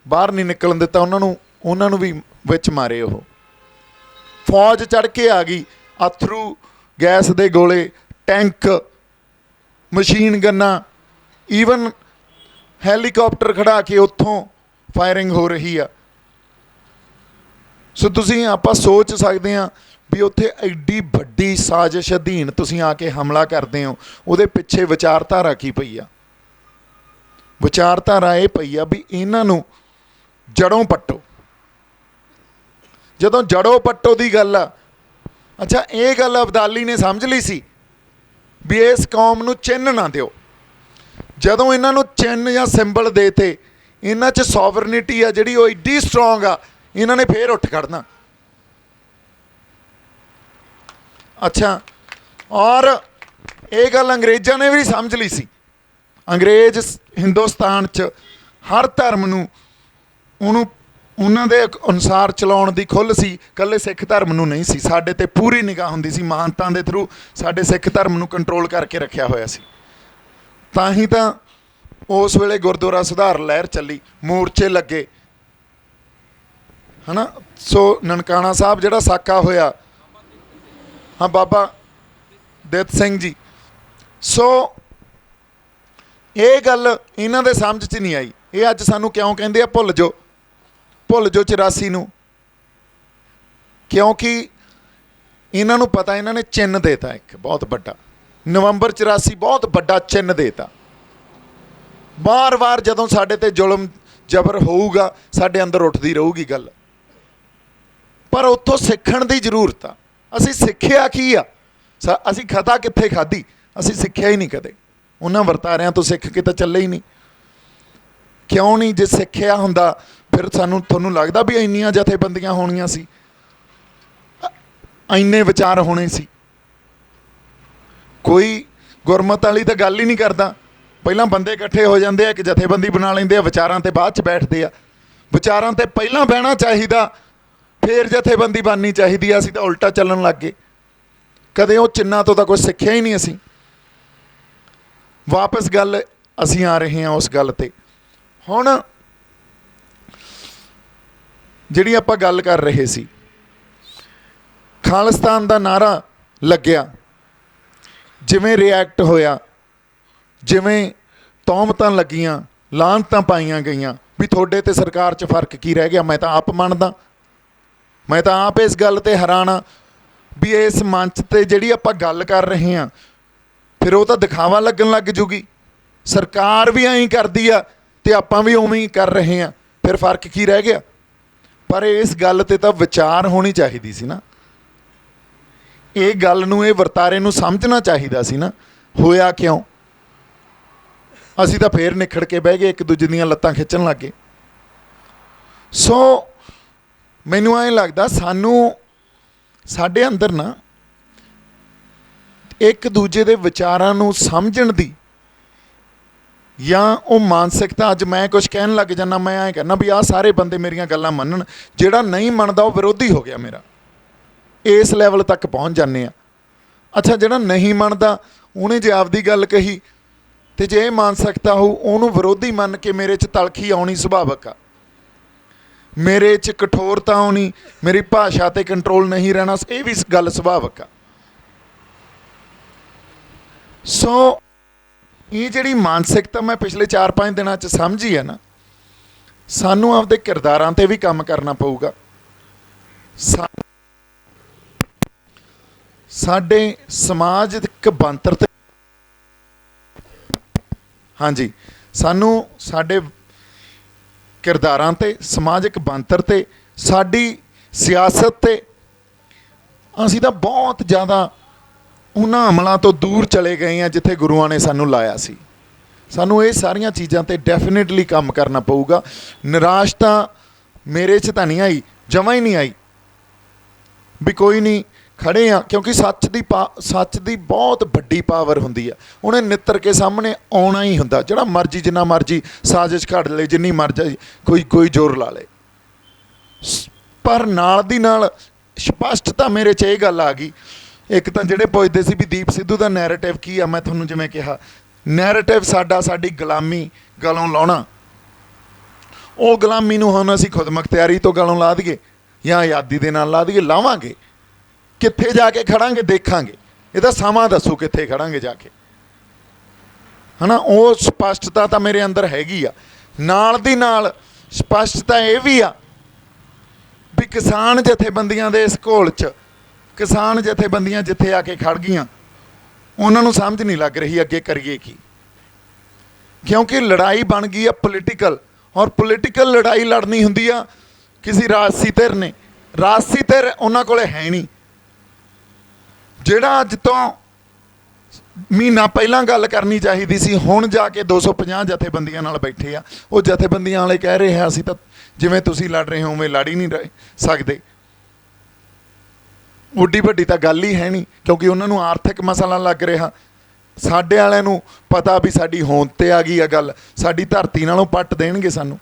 ਬਾਹਰ ਨਹੀਂ ਨਿਕਲਣ ਦਿੱਤਾ, ਉਹਨਾਂ ਨੂੰ ਵੀ ਵਿੱਚ ਮਾਰੇ। ਉਹ ਫੌਜ ਚੜ੍ਹ ਕੇ ਆ ਗਈ, ਅਥਰੂ ਗੈਸ ਦੇ ਗੋਲੇ, ਟੈਂਕ, ਮਸ਼ੀਨ ਗੰਨਾਂ, ਈਵਨ ਹੈਲੀਕਾਪਟਰ ਖੜਾ ਕੇ ਉੱਥੋਂ ਫਾਇਰਿੰਗ ਹੋ ਰਹੀ ਆ। ਸੋ ਤੁਸੀਂ ਆਪਾਂ ਸੋਚ ਸਕਦੇ ਹਾਂ ਵੀ ਉੱਥੇ ਐਡੀ ਵੱਡੀ ਸਾਜ਼ਿਸ਼ ਅਧੀਨ ਤੁਸੀਂ ਆ ਕੇ ਹਮਲਾ ਕਰਦੇ ਹੋ, ਉਹਦੇ ਪਿੱਛੇ ਵਿਚਾਰਧਾਰਾ ਕੀ ਪਈ ਆ। ਵਿਚਾਰਧਾਰਾ ਇਹ ਪਈ ਆ ਵੀ ਇਹਨਾਂ ਨੂੰ ਜੜੋਂ ਪੱਟੋ। ਜਦੋਂ ਜੜੋਂ ਪੱਟੋ ਦੀ ਗੱਲ ਆ, ਅੱਛਾ ਇਹ ਗੱਲ ਅਬਦਾਲੀ ਨੇ ਸਮਝ ਲਈ ਸੀ ਵੀ ਇਸ ਕੌਮ ਨੂੰ ਚਿੰਨ੍ਹ ਨਾ ਦਿਓ। ਜਦੋਂ ਇਹਨਾਂ ਨੂੰ ਚਿੰਨ੍ਹ ਜਾਂ ਸਿੰਬਲ ਦੇ ਤੇ, ਇਹਨਾਂ 'ਚ ਸੋਵਰਨਿਟੀ ਆ ਜਿਹੜੀ ਉਹ ਐਡੀ ਸਟਰੋਂਗ ਆ, ਇਹਨਾਂ ਨੇ ਫੇਰ ਉੱਠ ਖੜਨਾ। ਅੱਛਾ, ਔਰ ਇਹ ਗੱਲ ਅੰਗਰੇਜ਼ਾਂ ਨੇ ਵੀ ਸਮਝ ਲਈ ਸੀ। ਅੰਗਰੇਜ਼ ਹਿੰਦੁਸਤਾਨ 'ਚ ਹਰ ਧਰਮ ਨੂੰ ਉਹਨਾਂ ਦੇ ਅਨੁਸਾਰ ਚਲਾਉਣ ਦੀ ਖੁੱਲ੍ਹ ਸੀ, ਇਕੱਲੇ ਸਿੱਖ ਧਰਮ ਨੂੰ ਨਹੀਂ ਸੀ। ਸਾਡੇ 'ਤੇ ਪੂਰੀ ਨਿਗਾਹ ਹੁੰਦੀ ਸੀ, ਮਹਾਨਤਾ ਦੇ ਥਰੂ ਸਾਡੇ ਸਿੱਖ ਧਰਮ ਨੂੰ ਕੰਟਰੋਲ ਕਰਕੇ ਰੱਖਿਆ ਹੋਇਆ ਸੀ। ਤਾਂ ਹੀ ਤਾਂ ਉਸ ਵੇਲੇ ਗੁਰਦੁਆਰਾ ਸੁਧਾਰ ਲਹਿਰ ਚੱਲੀ, ਮੋਰਚੇ ਲੱਗੇ, ਹੈ ਨਾ। ਸੋ ਨਨਕਾਣਾ ਸਾਹਿਬ ਜਿਹੜਾ ਸਾਕਾ ਹੋਇਆ, ਹਾਂ ਬਾਬਾ ਦਿੱਤ ਸਿੰਘ ਜੀ। ਸੋ ਇਹ ਗੱਲ ਇਹਨਾਂ ਦੇ ਸਮਝ 'ਚ ਨਹੀਂ ਆਈ। ਇਹ ਅੱਜ ਸਾਨੂੰ ਕਿਉਂ ਕਹਿੰਦੇ ਆ ਭੁੱਲ ਜਾਓ 84 ਨੂੰ, ਕਿਉਂਕਿ ਇਹਨਾਂ ਨੂੰ ਪਤਾ ਇਹਨਾਂ ਨੇ ਚਿੰਨ੍ਹ ਦੇਤਾ ਇੱਕ ਬਹੁਤ ਵੱਡਾ। ਨਵੰਬਰ 84 ਬਹੁਤ ਵੱਡਾ ਚਿੰਨ੍ਹ ਦੇਤਾ। ਵਾਰ-ਵਾਰ ਜਦੋਂ ਸਾਡੇ 'ਤੇ ਜ਼ੁਲਮ ਜ਼ਬਰ ਹੋਊਗਾ, ਸਾਡੇ ਅੰਦਰ ਉੱਠਦੀ ਰਹੂਗੀ ਗੱਲ, ਪਰ ਉੱਥੋਂ ਸਿੱਖਣ ਦੀ ਜ਼ਰੂਰਤ ਆ। ਅਸੀਂ ਸਿੱਖਿਆ ਕੀ ਆ? ਅਸੀਂ ਖਤਾ ਕਿੱਥੇ ਖਾਧੀ? ਅਸੀਂ ਸਿੱਖਿਆ ਹੀ ਨਹੀਂ ਕਦੇ। ਉਹਨਾਂ ਵਰਤਾਰਿਆਂ ਤੋਂ ਸਿੱਖ ਕੇ ਤਾਂ ਚੱਲੇ ਹੀ ਨਹੀਂ। ਕਿਉਂ ਨਹੀਂ? ਜੇ ਸਿੱਖਿਆ ਹੁੰਦਾ ਫਿਰ ਤੁਹਾਨੂੰ ਲੱਗਦਾ ਵੀ ਇੰਨੀਆਂ ਜਥੇਬੰਦੀਆਂ ਹੋਣੀਆਂ ਸੀ, ਇੰਨੇ ਵਿਚਾਰ ਹੋਣੇ ਸੀ? ਕੋਈ ਗੁਰਮਤ ਵਾਲੀ ਤਾਂ ਗੱਲ ਹੀ ਨਹੀਂ ਕਰਦਾ। ਪਹਿਲਾਂ ਬੰਦੇ ਇਕੱਠੇ ਹੋ ਜਾਂਦੇ ਆ, ਇੱਕ ਜਥੇਬੰਦੀ ਬਣਾ ਲੈਂਦੇ ਆ, ਵਿਚਾਰਾਂ 'ਤੇ ਬਾਅਦ 'ਚ ਬੈਠਦੇ ਆ। ਵਿਚਾਰਾਂ 'ਤੇ ਪਹਿਲਾਂ ਬਹਿਣਾ ਚਾਹੀਦਾ, ਫਿਰ ਜਥੇਬੰਦੀ ਬਣਨੀ ਚਾਹੀਦੀ ਆ। ਅਸੀਂ ਤਾਂ ਉਲਟਾ ਚੱਲਣ ਲੱਗ ਗਏ। ਕਦੇ ਉਹ ਚਿੰਨ੍ਹਾਂ ਤੋਂ ਤਾਂ ਕੁਛ ਸਿੱਖਿਆ ਹੀ ਨਹੀਂ ਅਸੀਂ। ਵਾਪਸ ਗੱਲ ਅਸੀਂ ਆ ਰਹੇ ਹਾਂ ਉਸ ਗੱਲ 'ਤੇ। ਹੁਣ ਜਿਹੜੀ ਆਪਾਂ ਗੱਲ ਕਰ ਰਹੇ ਸੀ, ਖਾਲਿਸਤਾਨ ਦਾ ਨਾਅਰਾ ਲੱਗਿਆ, ਜਿਵੇਂ ਰਿਐਕਟ ਹੋਇਆ, ਜਿਵੇਂ ਤੌਹਮਤਾਂ ਲੱਗੀਆਂ, ਲਾਹਨਤਾਂ ਪਾਈਆਂ ਗਈਆਂ ਵੀ ਤੁਹਾਡੇ ਤੇ ਸਰਕਾਰ 'ਚ ਫਰਕ ਕੀ ਰਹਿ ਗਿਆ। ਮੈਂ ਤਾਂ ਆਪ ਮੰਨਦਾ, ਮੈਂ ਤਾਂ ਆਪ ਇਸ ਗੱਲ 'ਤੇ ਹੈਰਾਨ ਹਾਂ ਵੀ ਇਸ ਮੰਚ 'ਤੇ ਜਿਹੜੀ ਆਪਾਂ ਗੱਲ ਕਰ ਰਹੇ ਹਾਂ, ਫਿਰ ਉਹ ਤਾਂ ਦਿਖਾਵਾ ਲੱਗਣ ਲੱਗ ਜੂਗੀ। ਸਰਕਾਰ ਵੀ ਐਂ ਕਰਦੀ ਆ ਅਤੇ ਆਪਾਂ ਵੀ ਉਵੇਂ ਹੀ ਕਰ ਰਹੇ ਹਾਂ, ਫਿਰ ਫਰਕ ਕੀ ਰਹਿ ਗਿਆ? ਪਰ ਇਸ ਗੱਲ 'ਤੇ ਤਾਂ ਵਿਚਾਰ ਹੋਣੀ ਚਾਹੀਦੀ ਸੀ ਨਾ। ਇਹ ਗੱਲ ਨੂੰ, ਇਹ ਵਰਤਾਰੇ ਨੂੰ ਸਮਝਣਾ ਚਾਹੀਦਾ ਸੀ ਨਾ। ਹੋਇਆ ਕਿਉਂ? ਅਸੀਂ ਤਾਂ ਫੇਰ ਨਿਖੜ ਕੇ ਬਹਿ ਗਏ, ਇੱਕ ਦੂਜੇ ਦੀਆਂ ਲੱਤਾਂ ਖਿੱਚਣ ਲੱਗ ਗਏ। ਸੋ ਮੈਨੂੰ ਐਂ ਲੱਗਦਾ ਸਾਡੇ ਅੰਦਰ ਨਾ ਇੱਕ ਦੂਜੇ ਦੇ ਵਿਚਾਰਾਂ ਨੂੰ ਸਮਝਣ ਦੀ ਜਾਂ ਉਹ ਮਾਨਸਿਕਤਾ ਅੱਜ ਮੈਂ ਕੁਝ ਕਹਿਣ ਲੱਗ ਜਾਂਦਾ, ਮੈਂ ਐਂ ਕਹਿੰਦਾ ਵੀ ਆਹ ਸਾਰੇ ਬੰਦੇ ਮੇਰੀਆਂ ਗੱਲਾਂ ਮੰਨਣ, ਜਿਹੜਾ ਨਹੀਂ ਮੰਨਦਾ ਉਹ ਵਿਰੋਧੀ ਹੋ ਗਿਆ ਮੇਰਾ। ਇਸ ਲੈਵਲ ਤੱਕ ਪਹੁੰਚ ਜਾਂਦੇ ਆ। ਅੱਛਾ, ਜਿਹੜਾ ਨਹੀਂ ਮੰਨਦਾ ਉਹਨੇ ਜੇ ਆਪਦੀ ਗੱਲ ਕਹੀ ਤੇ ਜੇ ਇਹ ਮਾਨਸਿਕਤਾ ਹੋਊ, ਉਹਨੂੰ ਵਿਰੋਧੀ ਮੰਨ ਕੇ ਮੇਰੇ 'ਚ ਤਲਖੀ ਆਉਣੀ ਸੁਭਾਵਿਕ ਆ, ਮੇਰੇ 'ਚ ਕਠੋਰਤਾ ਆਉਣੀ, ਮੇਰੀ ਭਾਸ਼ਾ 'ਤੇ ਕੰਟਰੋਲ ਨਹੀਂ ਰਹਿਣਾ, ਇਹ ਵੀ ਗੱਲ ਸੁਭਾਵਿਕ ਆ। ਸੋ ਇਹ ਜਿਹੜੀ ਮਾਨਸਿਕਤਾ ਮੈਂ ਪਿਛਲੇ 4-5 ਦਿਨਾਂ 'ਚ ਸਮਝੀ ਹੈ ਨਾ, ਸਾਨੂੰ ਆਪਦੇ ਕਿਰਦਾਰਾਂ 'ਤੇ ਵੀ ਕੰਮ ਕਰਨਾ ਪਊਗਾ। ਸਾਡੇ ਸਮਾਜਿਕ ਬਣਤਰ 'ਤੇ, ਹਾਂਜੀ, ਸਾਨੂੰ ਸਾਡੇ ਕਿਰਦਾਰਾਂ 'ਤੇ, ਸਮਾਜਿਕ ਬਣਤਰ 'ਤੇ, ਸਾਡੀ ਸਿਆਸਤ 'ਤੇ ਅਸੀਂ ਤਾਂ ਬਹੁਤ ਜ਼ਿਆਦਾ ਉਹਨਾਂ ਅਮਲਾਂ ਤੋਂ ਦੂਰ ਚਲੇ ਗਏ ਹਾਂ ਜਿੱਥੇ ਗੁਰੂਆਂ ਨੇ ਸਾਨੂੰ ਲਾਇਆ ਸੀ। ਸਾਨੂੰ ਇਹ ਸਾਰੀਆਂ ਚੀਜ਼ਾਂ 'ਤੇ ਡੈਫੀਨੇਟਲੀ ਕੰਮ ਕਰਨਾ ਪਊਗਾ। ਨਿਰਾਸ਼ ਤਾਂ ਮੇਰੇ 'ਚ ਤਾਂ ਨਹੀਂ ਆਈ, ਜਮਾਂ ਹੀ ਨਹੀਂ ਆਈ ਵੀ ਕੋਈ ਨਹੀਂ, ਖੜ੍ਹੇ ਆ, ਕਿਉਂਕਿ ਸੱਚ ਦੀ ਬਹੁਤ ਵੱਡੀ ਪਾਵਰ ਹੁੰਦੀ ਆ। ਉਹਨੇ ਨਿੱਤਰ ਕੇ ਸਾਹਮਣੇ ਆਉਣਾ ਹੀ ਹੁੰਦਾ, ਜਿਹੜਾ ਮਰਜ਼ੀ ਜਿੰਨਾ ਮਰਜ਼ੀ ਸਾਜ਼ਿਸ਼ ਘੜ ਲਏ, ਜਿੰਨੀ ਮਰਜ਼ੀ ਕੋਈ ਜ਼ੋਰ ਲਾ ਲਏ। ਪਰ ਨਾਲ ਦੀ ਨਾਲ ਸਪਸ਼ਟਤਾ ਮੇਰੇ 'ਚ ਇਹ ਗੱਲ ਆ ਗਈ। ਇੱਕ ਤਾਂ ਜਿਹੜੇ ਪੁੱਛਦੇ ਸੀ ਵੀ ਦੀਪ ਸਿੱਧੂ ਦਾ ਨੈਰੇਟਿਵ ਕੀ ਆ, ਮੈਂ ਤੁਹਾਨੂੰ ਜਿਵੇਂ ਕਿਹਾ, ਨੈਰੇਟਿਵ ਸਾਡੀ ਗੁਲਾਮੀ ਗਲੋਂ ਲਾਉਣਾ। ਉਹ ਗੁਲਾਮੀ ਨੂੰ ਹੁਣ ਅਸੀਂ ਖੁਦ ਮੁਖਤਿਆਰੀ ਤੋਂ ਗਲੋਂ ਲਾ ਦਈਏ ਜਾਂ ਆਜ਼ਾਦੀ ਦੇ ਨਾਲ ਲਾ ਦਈਏ, ਲਾਵਾਂਗੇ। ਕਿੱਥੇ ਜਾ ਕੇ ਖੜਾਂਗੇ ਦੇਖਾਂਗੇ, ਇਹਦਾ ਸਮਾਂ ਦੱਸੋ ਕਿੱਥੇ ਖੜਾਂਗੇ ਜਾ ਕੇ, ਹੈ ਨਾ। ਉਹ ਸਪਸ਼ਟਤਾ ਤਾਂ ਮੇਰੇ ਅੰਦਰ ਹੈਗੀ ਆ। ਨਾਲ ਦੀ ਨਾਲ ਸਪਸ਼ਟਤਾ ਇਹ ਵੀ ਆ ਵੀ ਕਿਸਾਨ ਜਥੇਬੰਦੀਆਂ ਦੇ ਇਸ ਘੋਲ 'ਚ, ਕਿਸਾਨ ਜਥੇਬੰਦੀਆਂ ਜਿੱਥੇ ਆ ਕੇ ਖੜ ਗਈਆਂ, ਉਹਨਾਂ ਨੂੰ ਸਮਝ ਨਹੀਂ ਲੱਗ ਰਹੀ ਅੱਗੇ ਕਰੀਏ ਕੀ, ਕਿਉਂਕਿ ਲੜਾਈ ਬਣ ਗਈ ਆ ਪੋਲੀਟੀਕਲ। ਔਰ ਪੋਲੀਟੀਕਲ ਲੜਾਈ ਲੜਨੀ ਹੁੰਦੀ ਆ ਕਿਸੇ ਰਾਜਸੀ ਧਿਰ ਨੇ, ਰਾਜਸੀ ਧਿਰ ਉਹਨਾਂ ਕੋਲ ਹੈ ਨਹੀਂ। ਜਿਹੜਾ ਅੱਜ ਤੋਂ ਮਹੀਨਾ ਪਹਿਲਾਂ ਗੱਲ ਕਰਨੀ ਚਾਹੀਦੀ ਸੀ, ਹੁਣ ਜਾ ਕੇ 250 ਜਥੇਬੰਦੀਆਂ ਨਾਲ ਬੈਠੇ ਆ। ਉਹ ਜਥੇਬੰਦੀਆਂ ਵਾਲੇ ਕਹਿ ਰਹੇ ਆ ਅਸੀਂ ਤਾਂ ਜਿਵੇਂ ਤੁਸੀਂ ਲੜ ਰਹੇ ਹੋ ਉਵੇਂ ਲੜ ਹੀ ਨਹੀਂ ਸਕਦੇ। ਉੱਡੀ ਵੱਡੀ ਤਾਂ ਗੱਲ ਹੀ ਹੈ ਨਹੀਂ, ਕਿਉਂਕਿ ਉਹਨਾਂ ਨੂੰ ਆਰਥਿਕ ਮਸਲਾ ਲੱਗ ਰਿਹਾ। ਸਾਡੇ ਵਾਲਿਆਂ ਨੂੰ ਪਤਾ ਵੀ ਸਾਡੀ ਹੋਂਦ 'ਤੇ ਆ ਗਈ ਆ ਗੱਲ, ਸਾਡੀ ਧਰਤੀ ਨਾਲੋਂ ਪੱਟ ਦੇਣਗੇ ਸਾਨੂੰ।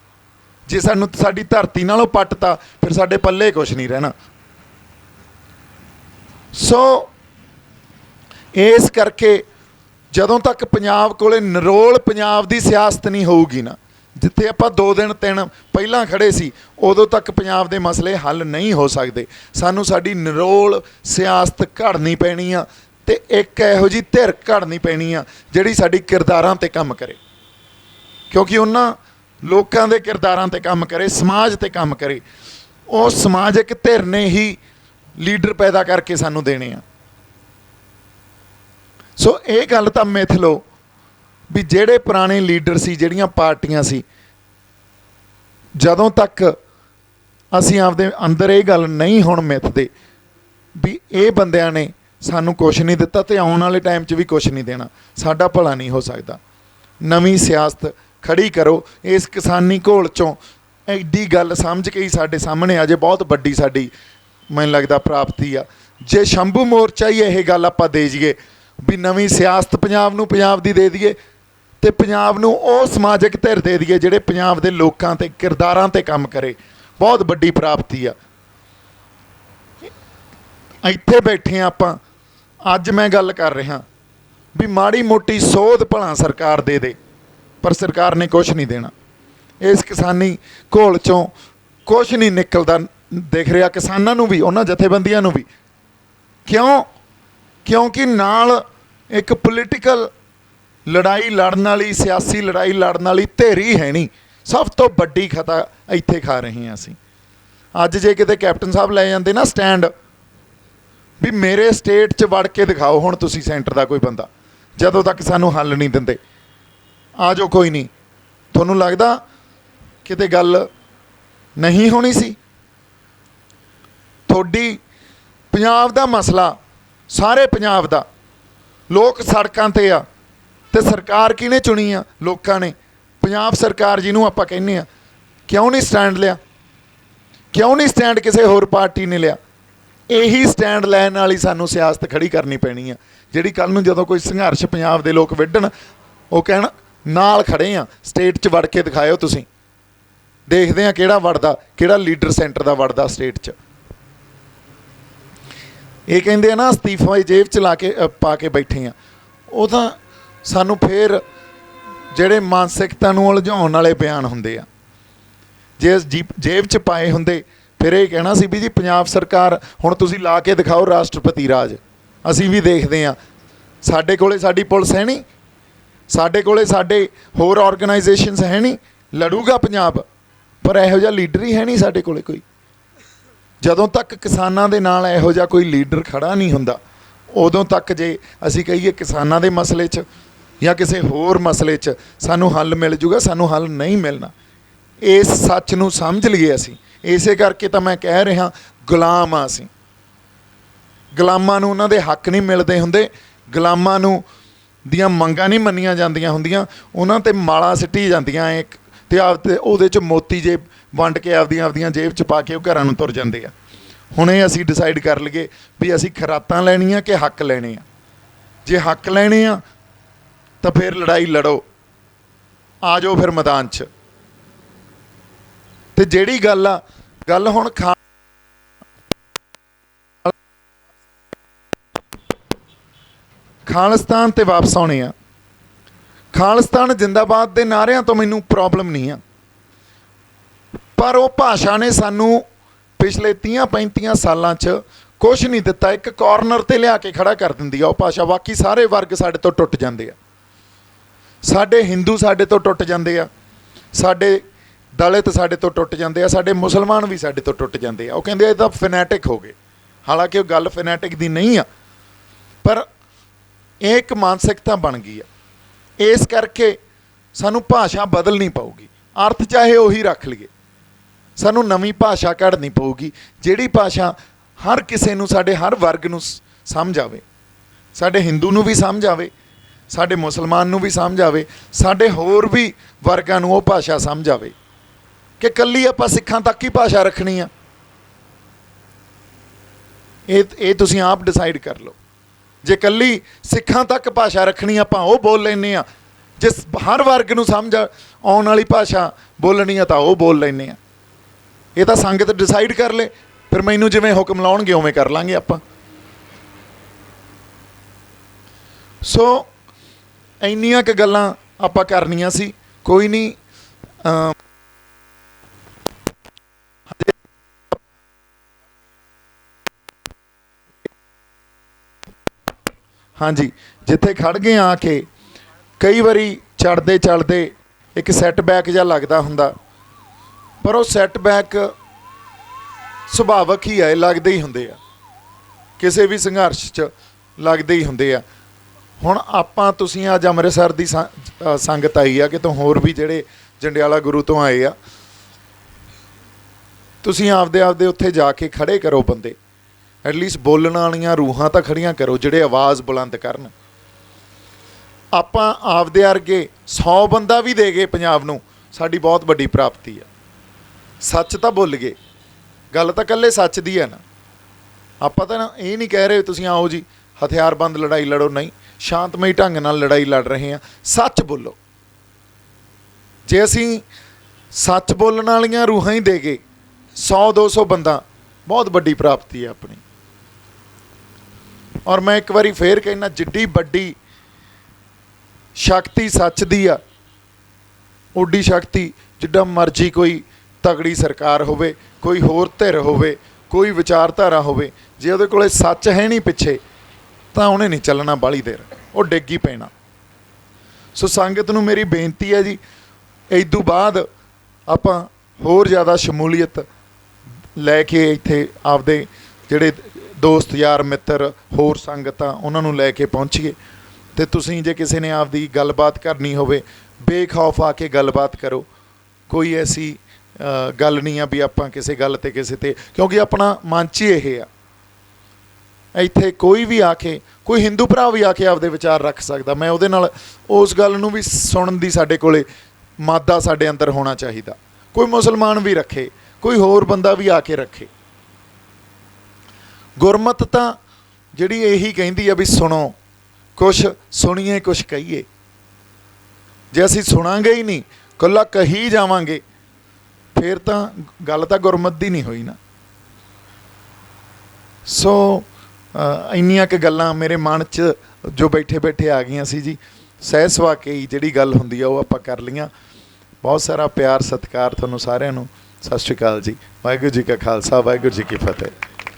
ਜੇ ਸਾਨੂੰ ਸਾਡੀ ਧਰਤੀ ਨਾਲੋਂ ਪੱਟਤਾ ਫਿਰ ਸਾਡੇ ਪੱਲੇ ਕੁਛ ਨਹੀਂ ਰਹਿਣਾ। ਸੋ ਇਸ ਕਰਕੇ ਜਦੋਂ ਤੱਕ ਪੰਜਾਬ ਕੋਲੇ ਨਿਰੋਲ ਪੰਜਾਬ ਦੀ ਸਿਆਸਤ ਨਹੀਂ ਹੋਊਗੀ ਨਾ, ਜਿੱਥੇ ਆਪਾਂ 2 ਦਿਨ 3 ਪਹਿਲਾਂ ਖੜ੍ਹੇ ਸੀ, ਉਦੋਂ ਤੱਕ ਪੰਜਾਬ ਦੇ ਮਸਲੇ ਹੱਲ ਨਹੀਂ ਹੋ ਸਕਦੇ। ਸਾਨੂੰ ਸਾਡੀ ਨਿਰੋਲ ਸਿਆਸਤ ਘੜਨੀ ਪੈਣੀ ਆ, ਅਤੇ ਇੱਕ ਇਹੋ ਜਿਹੀ ਧਿਰ ਘੜਨੀ ਪੈਣੀ ਆ ਜਿਹੜੀ ਸਾਡੀ ਕਿਰਦਾਰਾਂ 'ਤੇ ਕੰਮ ਕਰੇ, ਕਿਉਂਕਿ ਉਹਨਾਂ ਲੋਕਾਂ ਦੇ ਕਿਰਦਾਰਾਂ 'ਤੇ ਕੰਮ ਕਰੇ, ਸਮਾਜ 'ਤੇ ਕੰਮ ਕਰੇ। ਉਹ ਸਮਾਜਿਕ ਧਿਰ ਨੇ ਹੀ ਲੀਡਰ ਪੈਦਾ ਕਰਕੇ ਸਾਨੂੰ ਦੇਣੇ ਆ। ਸੋ ਇਹ ਗੱਲ ਤਾਂ ਮਿਥ ਲਓ ਵੀ ਜਿਹੜੇ ਪੁਰਾਣੇ ਲੀਡਰ ਸੀ, ਜਿਹੜੀਆਂ ਪਾਰਟੀਆਂ ਸੀ, ਜਦੋਂ ਤੱਕ ਅਸੀਂ ਆਪਦੇ ਅੰਦਰ ਇਹ ਗੱਲ ਨਹੀਂ ਹੁਣ ਮਿਥਦੇ ਵੀ ਇਹ ਬੰਦਿਆਂ ਨੇ ਸਾਨੂੰ ਕੁਛ ਨਹੀਂ ਦਿੱਤਾ ਅਤੇ ਆਉਣ ਵਾਲੇ ਟਾਈਮ 'ਚ ਵੀ ਕੁਛ ਨਹੀਂ ਦੇਣਾ, ਸਾਡਾ ਭਲਾ ਨਹੀਂ ਹੋ ਸਕਦਾ। ਨਵੀਂ ਸਿਆਸਤ ਖੜੀ ਕਰੋ। ਇਸ ਕਿਸਾਨੀ ਘੋਲ 'ਚੋਂ ਐਡੀ ਗੱਲ ਸਮਝ ਕੇ ਹੀ ਸਾਡੇ ਸਾਹਮਣੇ ਆ ਜੇ, ਬਹੁਤ ਵੱਡੀ ਸਾਡੀ ਮੈਨੂੰ ਲੱਗਦਾ ਪ੍ਰਾਪਤੀ ਆ। ਜੇ ਸ਼ੰਭੂ ਮੋਰਚਾ ਹੀ ਇਹ ਗੱਲ ਆਪਾਂ ਦੇ ਜਾਈਏ ਵੀ ਨਵੀਂ ਸਿਆਸਤ ਪੰਜਾਬ ਨੂੰ ਪੰਜਾਬ ਦੀ ਦੇ ਦਈਏ, ਅਤੇ ਪੰਜਾਬ ਨੂੰ ਉਹ ਸਮਾਜਿਕ ਧਿਰ ਦੇ ਦਈਏ ਜਿਹੜੇ ਪੰਜਾਬ ਦੇ ਲੋਕਾਂ 'ਤੇ ਕਿਰਦਾਰਾਂ 'ਤੇ ਕੰਮ ਕਰੇ, ਬਹੁਤ ਵੱਡੀ ਪ੍ਰਾਪਤੀ ਆ। ਇੱਥੇ ਬੈਠੇ ਹਾਂ ਆਪਾਂ, ਅੱਜ ਮੈਂ ਗੱਲ ਕਰ ਰਿਹਾ ਵੀ ਮਾੜੀ ਮੋਟੀ ਸੋਧ ਭਲਾ ਸਰਕਾਰ ਦੇ ਦੇ, ਪਰ ਸਰਕਾਰ ਨੇ ਕੁਛ ਨਹੀਂ ਦੇਣਾ। ਇਸ ਕਿਸਾਨੀ ਘੋਲ 'ਚੋਂ ਕੁਛ ਨਹੀਂ ਨਿਕਲਦਾ ਦਿਖ ਰਿਹਾ ਕਿਸਾਨਾਂ ਨੂੰ ਵੀ, ਉਹਨਾਂ ਜਥੇਬੰਦੀਆਂ ਨੂੰ ਵੀ। ਕਿਉਂਕਿ ਨਾਲ ਇੱਕ ਪੋਲੀਟੀਕਲ ਲੜਾਈ ਲੜਨ ਵਾਲੀ, ਸਿਆਸੀ ਲੜਾਈ ਲੜਨ ਵਾਲੀ ਧਿਰ ਹੀ ਹੈ ਨਹੀਂ। ਸਭ ਤੋਂ ਵੱਡੀ ਖਤਾ ਇੱਥੇ ਖਾ ਰਹੇ ਹਾਂ ਅਸੀਂ। ਅੱਜ ਜੇ ਕਿਤੇ ਕੈਪਟਨ ਸਾਹਿਬ ਲੈ ਜਾਂਦੇ ਨਾ ਸਟੈਂਡ ਵੀ ਮੇਰੇ ਸਟੇਟ 'ਚ ਵੜ ਕੇ ਦਿਖਾਓ ਹੁਣ ਤੁਸੀਂ ਸੈਂਟਰ ਦਾ ਕੋਈ ਬੰਦਾ, ਜਦੋਂ ਤੱਕ ਸਾਨੂੰ ਹੱਲ ਨਹੀਂ ਦਿੰਦੇ ਆ ਜਾਓ, ਕੋਈ ਨਹੀਂ, ਤੁਹਾਨੂੰ ਲੱਗਦਾ ਕਿਤੇ ਗੱਲ ਨਹੀਂ ਹੋਣੀ ਸੀ? ਤੁਹਾਡੀ ਪੰਜਾਬ ਦਾ ਮਸਲਾ, ਸਾਰੇ ਪੰਜਾਬ ਦਾ, ਲੋਕ ਸੜਕਾਂ 'ਤੇ ਆ, ਅਤੇ ਸਰਕਾਰ ਕਿਹਨੇ ਚੁਣੀ ਆ? ਲੋਕਾਂ ਨੇ। ਪੰਜਾਬ ਸਰਕਾਰ ਜਿਹਨੂੰ ਆਪਾਂ ਕਹਿੰਦੇ ਆ, ਕਿਉਂ ਨਹੀਂ ਸਟੈਂਡ ਲਿਆ? ਕਿਉਂ ਨਹੀਂ ਸਟੈਂਡ ਕਿਸੇ ਹੋਰ ਪਾਰਟੀ ਨੇ ਲਿਆ? ਇਹੀ ਸਟੈਂਡ ਲੈਣ ਵਾਲੀ ਸਾਨੂੰ ਸਿਆਸਤ ਖੜੀ ਕਰਨੀ ਪੈਣੀ ਆ, ਜਿਹੜੀ ਕੱਲ੍ਹ ਨੂੰ ਜਦੋਂ ਕੋਈ ਸੰਘਰਸ਼ ਪੰਜਾਬ ਦੇ ਲੋਕ ਵਿੱਢਣ, ਉਹ ਕਹਿਣ ਨਾਲ ਖੜੇ ਆ, ਸਟੇਟ 'ਚ ਵੜ ਕੇ ਦਿਖਾਇਓ ਤੁਸੀਂ, ਦੇਖਦੇ ਆ ਕਿਹੜਾ ਵੜਦਾ, ਕਿਹੜਾ ਲੀਡਰ ਸੈਂਟਰ ਦਾ ਵੜਦਾ ਸਟੇਟ 'ਚ। ਇਹ ਕਹਿੰਦੇ ਆ ਨਾ ਅਸਤੀਫਾ ਜੇਬ 'ਚ ਲਾ ਕੇ ਪਾ ਕੇ ਬੈਠੇ ਆ, ਉਹ ਤਾਂ ਸਾਨੂੰ ਫਿਰ ਜਿਹੜੇ ਮਾਨਸਿਕਤਾ ਨੂੰ ਉਲਝਾਉਣ ਵਾਲੇ ਬਿਆਨ ਹੁੰਦੇ ਆ। ਜੇ ਜੇਬ 'ਚ ਪਾਏ ਹੁੰਦੇ ਫਿਰ ਇਹ ਕਹਿਣਾ ਸੀ ਵੀ ਜੀ ਪੰਜਾਬ ਸਰਕਾਰ ਹੁਣ ਤੁਸੀਂ ਲਾ ਕੇ ਦਿਖਾਓ ਰਾਸ਼ਟਰਪਤੀ ਰਾਜ, ਅਸੀਂ ਵੀ ਦੇਖਦੇ ਹਾਂ। ਸਾਡੇ ਕੋਲੇ ਸਾਡੀ ਪੁਲਿਸ ਹੈ ਨਹੀਂ, ਸਾਡੇ ਕੋਲੇ ਸਾਡੇ ਹੋਰ ਆਰਗੇਨਾਈਜੇਸ਼ਨਸ ਹੈ ਨਹੀਂ, ਲੜੂਗਾ ਪੰਜਾਬ, ਪਰ ਇਹੋ ਜਿਹਾ ਲੀਡਰ ਹੀ ਹੈ ਨਹੀਂ ਸਾਡੇ ਕੋਲੇ ਕੋਈ। ਜਦੋਂ ਤੱਕ ਕਿਸਾਨਾਂ ਦੇ ਨਾਲ ਇਹੋ ਜਿਹਾ ਕੋਈ ਲੀਡਰ ਖੜਾ ਨਹੀਂ ਹੁੰਦਾ, ਉਦੋਂ ਤੱਕ ਜੇ ਅਸੀਂ ਕਹੀਏ ਕਿਸਾਨਾਂ ਦੇ ਮਸਲੇ 'ਚ ਜਾਂ ਕਿਸੇ ਹੋਰ ਮਸਲੇ 'ਚ ਸਾਨੂੰ ਹੱਲ ਮਿਲ ਜੂਗਾ, ਸਾਨੂੰ ਹੱਲ ਨਹੀਂ ਮਿਲਣਾ। ਇਸ ਸੱਚ ਨੂੰ ਸਮਝ ਲਈਏ ਅਸੀਂ। ਇਸੇ ਕਰਕੇ ਤਾਂ ਮੈਂ ਕਹਿ ਰਿਹਾ ਗੁਲਾਮ ਆ ਅਸੀਂ। ਗੁਲਾਮਾਂ ਨੂੰ ਉਹਨਾਂ ਦੇ ਹੱਕ ਨਹੀਂ ਮਿਲਦੇ ਹੁੰਦੇ, ਗੁਲਾਮਾਂ ਨੂੰ ਦੀਆਂ ਮੰਗਾਂ ਨਹੀਂ ਮੰਨੀਆਂ ਜਾਂਦੀਆਂ ਹੁੰਦੀਆਂ, ਉਹਨਾਂ 'ਤੇ ਮਾਲਾ ਸਿੱਟੀ ਜਾਂਦੀਆਂ ਇੱਕ ਅਤੇ ਤੇ ਉਹਦੇ 'ਚ ਮੋਤੀ ਜੇ ਵੰਡ ਕੇ ਆਪਦੀਆਂ ਜੇਬ 'ਚ ਪਾ ਕੇ ਉਹ ਘਰਾਂ ਨੂੰ ਤੁਰ ਜਾਂਦੇ ਆ। ਹੁਣ ਇਹ ਅਸੀਂ ਡਿਸਾਈਡ ਕਰ ਲਈਏ ਵੀ ਅਸੀਂ ਖੁਰਾਕਾਂ ਲੈਣੀਆਂ ਕਿ ਹੱਕ ਲੈਣੇ ਆ। ਜੇ ਹੱਕ ਲੈਣੇ ਆ ਤਾਂ ਫਿਰ ਲੜਾਈ ਲੜੋ, ਆ ਜਾਓ ਫਿਰ ਮੈਦਾਨ 'ਚ। ਅਤੇ ਜਿਹੜੀ ਗੱਲ ਆ, ਗੱਲ ਹੁਣ ਖਾਲਿਸਤਾਨ 'ਤੇ ਵਾਪਸ ਆਉਣੇ ਆ। ਖਾਲਿਸਤਾਨ ਜਿੰਦਾਬਾਦ ਦੇ ਨਾਅਰਿਆਂ ਤੋਂ ਮੈਨੂੰ ਪ੍ਰੋਬਲਮ ਨਹੀਂ ਆ, ਪਰ ਉਹ ਭਾਸ਼ਾ ਨੇ ਸਾਨੂੰ ਪਿਛਲੇ 30-35 ਸਾਲਾਂ 'ਚ ਕੁਛ ਨਹੀਂ ਦਿੱਤਾ। ਇੱਕ ਕਾਰਨਰ 'ਤੇ ਲਿਆ ਕੇ ਖੜਾ ਕਰ ਦਿੰਦੀ ਆ ਉਹ ਭਾਸ਼ਾ, ਬਾਕੀ ਸਾਰੇ ਵਰਗ ਸਾਡੇ ਤੋਂ ਟੁੱਟ ਜਾਂਦੇ ਆ। ਸਾਡੇ ਹਿੰਦੂ ਸਾਡੇ ਤੋਂ ਟੁੱਟ ਜਾਂਦੇ ਆ, ਸਾਡੇ ਦਲਿਤ ਸਾਡੇ ਤੋਂ ਟੁੱਟ ਜਾਂਦੇ ਆ, ਸਾਡੇ ਮੁਸਲਮਾਨ ਵੀ ਸਾਡੇ ਤੋਂ ਟੁੱਟ ਜਾਂਦੇ ਆ। ਉਹ ਕਹਿੰਦੇ ਇਹ ਤਾਂ ਫੈਨੈਟਿਕ ਹੋ ਗਏ, ਹਾਲਾਂਕਿ ਉਹ ਗੱਲ ਫੈਨੈਟਿਕ ਦੀ ਨਹੀਂ ਆ, ਪਰ ਇਹ ਇੱਕ ਮਾਨਸਿਕਤਾ ਬਣ ਗਈ ਆ। ਇਸ ਕਰਕੇ ਸਾਨੂੰ ਭਾਸ਼ਾ ਬਦਲਣੀ ਪਊਗੀ, ਅਰਥ ਚਾਹੇ ਉਹੀ ਰੱਖ ਲਈਏ, ਸਾਨੂੰ ਨਵੀਂ ਭਾਸ਼ਾ ਕੱਢਣੀ ਪਊਗੀ ਜਿਹੜੀ ਭਾਸ਼ਾ ਹਰ ਕਿਸੇ ਨੂੰ, ਸਾਡੇ ਹਰ ਵਰਗ ਨੂੰ ਸਮਝ ਆਵੇ। ਸਾਡੇ ਹਿੰਦੂ ਨੂੰ ਵੀ ਸਮਝ ਆਵੇ, ਸਾਡੇ ਮੁਸਲਮਾਨ ਨੂੰ ਵੀ ਸਮਝ ਆਵੇ, ਸਾਡੇ ਹੋਰ ਵੀ ਵਰਗਾਂ ਨੂੰ ਉਹ ਭਾਸ਼ਾ ਸਮਝ ਆਵੇ ਕਿ ਇਕੱਲੀ ਆਪਾਂ ਸਿੱਖਾਂ ਤੱਕ ਹੀ ਭਾਸ਼ਾ ਰੱਖਣੀ ਆ। ਇਹ ਤੁਸੀਂ ਆਪ ਡਿਸਾਈਡ ਕਰ ਲਓ। ਜੇ ਇਕੱਲੀ ਸਿੱਖਾਂ ਤੱਕ ਭਾਸ਼ਾ ਰੱਖਣੀ ਆਪਾਂ ਉਹ ਬੋਲ ਲੈਂਦੇ ਹਾਂ, ਜੇ ਹਰ ਵਰਗ ਨੂੰ ਸਮਝ ਆਉਣ ਵਾਲੀ ਭਾਸ਼ਾ ਬੋਲਣੀ ਆ ਤਾਂ ਉਹ ਬੋਲ ਲੈਂਦੇ ਹਾਂ। ਇਹ ਤਾਂ ਸੰਗਤ ਡਿਸਾਈਡ ਕਰ ਲੇ, ਫਿਰ ਮੈਨੂੰ ਜਿਵੇਂ ਹੁਕਮ ਲਾਉਣਗੇ ਉਵੇਂ ਕਰ ਲਾਂਗੇ ਆਪਾਂ। ਸੋ ਇੰਨੀਆਂ ਕੁ ਗੱਲਾਂ ਆਪਾਂ ਕਰਨੀਆਂ ਸੀ, ਕੋਈ ਨਹੀਂ। ਹਾਂਜੀ, ਜਿੱਥੇ ਖੜ੍ਹ ਗਏ ਆ ਕੇ ਕਈ ਵਾਰੀ ਚੜ੍ਹਦੇ ਇੱਕ ਸੈੱਟਬੈਕ ਜਿਹਾ ਲੱਗਦਾ ਹੁੰਦਾ, ਪਰ ਉਹ ਸੈੱਟਬੈਕ ਸੁਭਾਵਿਕ ਹੀ ਹੈ, ਲੱਗਦੇ ਹੀ ਹੁੰਦੇ ਆ, ਕਿਸੇ ਵੀ ਸੰਘਰਸ਼ 'ਚ ਲੱਗਦੇ ਹੀ ਹੁੰਦੇ ਆ। ਹੁਣ ਆਪਾਂ ਤੁਸੀਂ ਅੱਜ ਅੰਮ੍ਰਿਤਸਰ ਦੀ ਸੰਗਤ ਆਈ ਆ, ਕਿਤੋਂ ਹੋਰ ਵੀ ਜਿਹੜੇ ਜੰਡਿਆਲਾ ਗੁਰੂ ਤੋਂ ਆਏ ਆ, ਤੁਸੀਂ ਆਪਦੇ ਉੱਥੇ ਜਾ ਕੇ ਖੜ੍ਹੇ ਕਰੋ ਬੰਦੇ, ਐਟਲੀਸਟ ਬੋਲਣ ਵਾਲੀਆਂ ਰੂਹਾਂ ਤਾਂ ਖੜੀਆਂ ਕਰੋ ਜਿਹੜੇ ਆਵਾਜ਼ ਬੁਲੰਦ ਕਰਨ। ਆਪਾਂ ਆਪਦੇ ਵਰਗੇ 100 ਬੰਦਾ ਵੀ ਦੇ ਗਏ ਪੰਜਾਬ ਨੂੰ, ਸਾਡੀ ਬਹੁਤ ਵੱਡੀ ਪ੍ਰਾਪਤੀ ਆ। ਸੱਚ ਤਾਂ ਭੁੱਲ ਗਏ, ਗੱਲ ਤਾਂ ਇਕੱਲੇ ਸੱਚ ਦੀ ਹੈ ਨਾ। ਆਪਾਂ ਤਾਂ ਇਹ ਨਹੀਂ ਕਹਿ ਰਹੇ ਤੁਸੀਂ ਆਓ ਜੀ ਹਥਿਆਰਬੰਦ ਲੜਾਈ ਲੜੋ, ਨਹੀਂ, ਸ਼ਾਂਤਮਈ ਢੰਗ ਨਾਲ ਲੜਾਈ ਲੜ ਰਹੇ ਹਾਂ। ਸੱਚ ਬੋਲੋ। ਜੇ ਅਸੀਂ ਸੱਚ ਬੋਲਣ ਵਾਲੀਆਂ ਰੂਹਾਂ ਹੀ ਦੇ ਗਏ 100-200 ਬੰਦਾ, ਬਹੁਤ ਵੱਡੀ ਪ੍ਰਾਪਤੀ ਹੈ ਆਪਣੀ। ਔਰ ਮੈਂ ਇੱਕ ਵਾਰੀ ਫੇਰ ਕਹਿਣਾ, ਜਿੱਡੀ ਵੱਡੀ ਸ਼ਕਤੀ ਸੱਚ ਦੀ ਆ, ਓਡੀ ਸ਼ਕਤੀ ਜਿੱਡਾ ਮਰਜ਼ੀ ਕੋਈ ਤਗੜੀ ਸਰਕਾਰ ਹੋਵੇ, ਕੋਈ ਹੋਰ ਧਿਰ ਹੋਵੇ, ਕੋਈ ਵਿਚਾਰਧਾਰਾ ਹੋਵੇ, ਜੇ ਉਹਦੇ ਕੋਲੇ ਸੱਚ ਹੈ ਨਹੀਂ ਪਿੱਛੇ, ਤਾਂ ਉਹਨੇ ਨਹੀਂ ਚੱਲਣਾ ਬਾਹਲੀ ਦੇਰ, ਉਹ ਡਿੱਗ ਹੀ ਪੈਣਾ। ਸੋ ਸੰਗਤ ਨੂੰ ਮੇਰੀ ਬੇਨਤੀ ਹੈ ਜੀ, ਇਦੋਂ ਬਾਅਦ ਆਪਾਂ ਹੋਰ ਜ਼ਿਆਦਾ ਸ਼ਮੂਲੀਅਤ ਲੈ ਕੇ ਇੱਥੇ ਆਪਦੇ ਜਿਹੜੇ ਦੋਸਤ ਯਾਰ ਮਿੱਤਰ ਹੋਰ ਸੰਗਤਾਂ ਉਹਨਾਂ ਨੂੰ ਲੈ ਕੇ ਪਹੁੰਚੀਏ। ਅਤੇ ਤੁਸੀਂ ਜੇ ਕਿਸੇ ਨੇ ਆਪਦੀ ਗੱਲਬਾਤ ਕਰਨੀ ਹੋਵੇ, ਬੇਖੌਫ ਆ ਕੇ ਗੱਲਬਾਤ ਕਰੋ। ਕੋਈ ਐਸੀ ਗੱਲ ਨਹੀਂ ਆ ਵੀ ਆਪਾਂ ਕਿਸੇ ਗੱਲ 'ਤੇ ਕਿਸੇ 'ਤੇ, ਕਿਉਂਕਿ ਆਪਣਾ ਮਨ 'ਚ ਹੀ ਇਹ ਆ। ਇੱਥੇ ਕੋਈ ਵੀ ਆ ਕੇ, ਕੋਈ ਹਿੰਦੂ ਭਰਾ ਵੀ ਆ ਕੇ ਆਪਦੇ ਵਿਚਾਰ ਰੱਖ ਸਕਦਾ। ਮੈਂ ਉਹਦੇ ਨਾਲ ਉਸ ਗੱਲ ਨੂੰ ਵੀ ਸੁਣਨ ਦੀ ਸਾਡੇ ਕੋਲੇ ਮਾਦਾ ਸਾਡੇ ਅੰਦਰ ਹੋਣਾ ਚਾਹੀਦਾ। ਕੋਈ ਮੁਸਲਮਾਨ ਵੀ ਰੱਖੇ, ਕੋਈ ਹੋਰ ਬੰਦਾ ਵੀ ਆ ਕੇ ਰੱਖੇ। ਗੁਰਮਤ ਤਾਂ ਜਿਹੜੀ ਇਹੀ ਕਹਿੰਦੀ ਆ ਵੀ ਸੁਣੋ, ਕੁਛ ਸੁਣੀਏ ਕੁਛ ਕਹੀਏ। ਜੇ ਅਸੀਂ ਸੁਣਾਂਗੇ ਹੀ ਨਹੀਂ, ਕੱਲਾ ਕਹੀ ਜਾਵਾਂਗੇ, ਫਿਰ ਤਾਂ ਗੱਲ ਤਾਂ ਗੁਰਮਤਿ ਦੀ ਨਹੀਂ ਹੋਈ ਨਾ। ਸੋ ਇੰਨੀਆਂ ਕੁ ਗੱਲਾਂ ਮੇਰੇ ਮਨ 'ਚ ਜੋ ਬੈਠੇ ਬੈਠੇ ਆ ਗਈਆਂ ਸੀ ਜੀ। ਸਹਿ ਸੁਭਾ ਕੇ ਜਿਹੜੀ ਗੱਲ ਹੁੰਦੀ ਆ ਉਹ ਆਪਾਂ ਕਰ ਲਈਆਂ। ਬਹੁਤ ਸਾਰਾ ਪਿਆਰ ਸਤਿਕਾਰ ਤੁਹਾਨੂੰ ਸਾਰਿਆਂ ਨੂੰ। ਸਤਿ ਸ਼੍ਰੀ ਅਕਾਲ ਜੀ। ਵਾਹਿਗੁਰੂ ਜੀ ਕਾ ਖਾਲਸਾ, ਵਾਹਿਗੁਰੂ ਜੀ ਕੀ ਫਤਿਹ।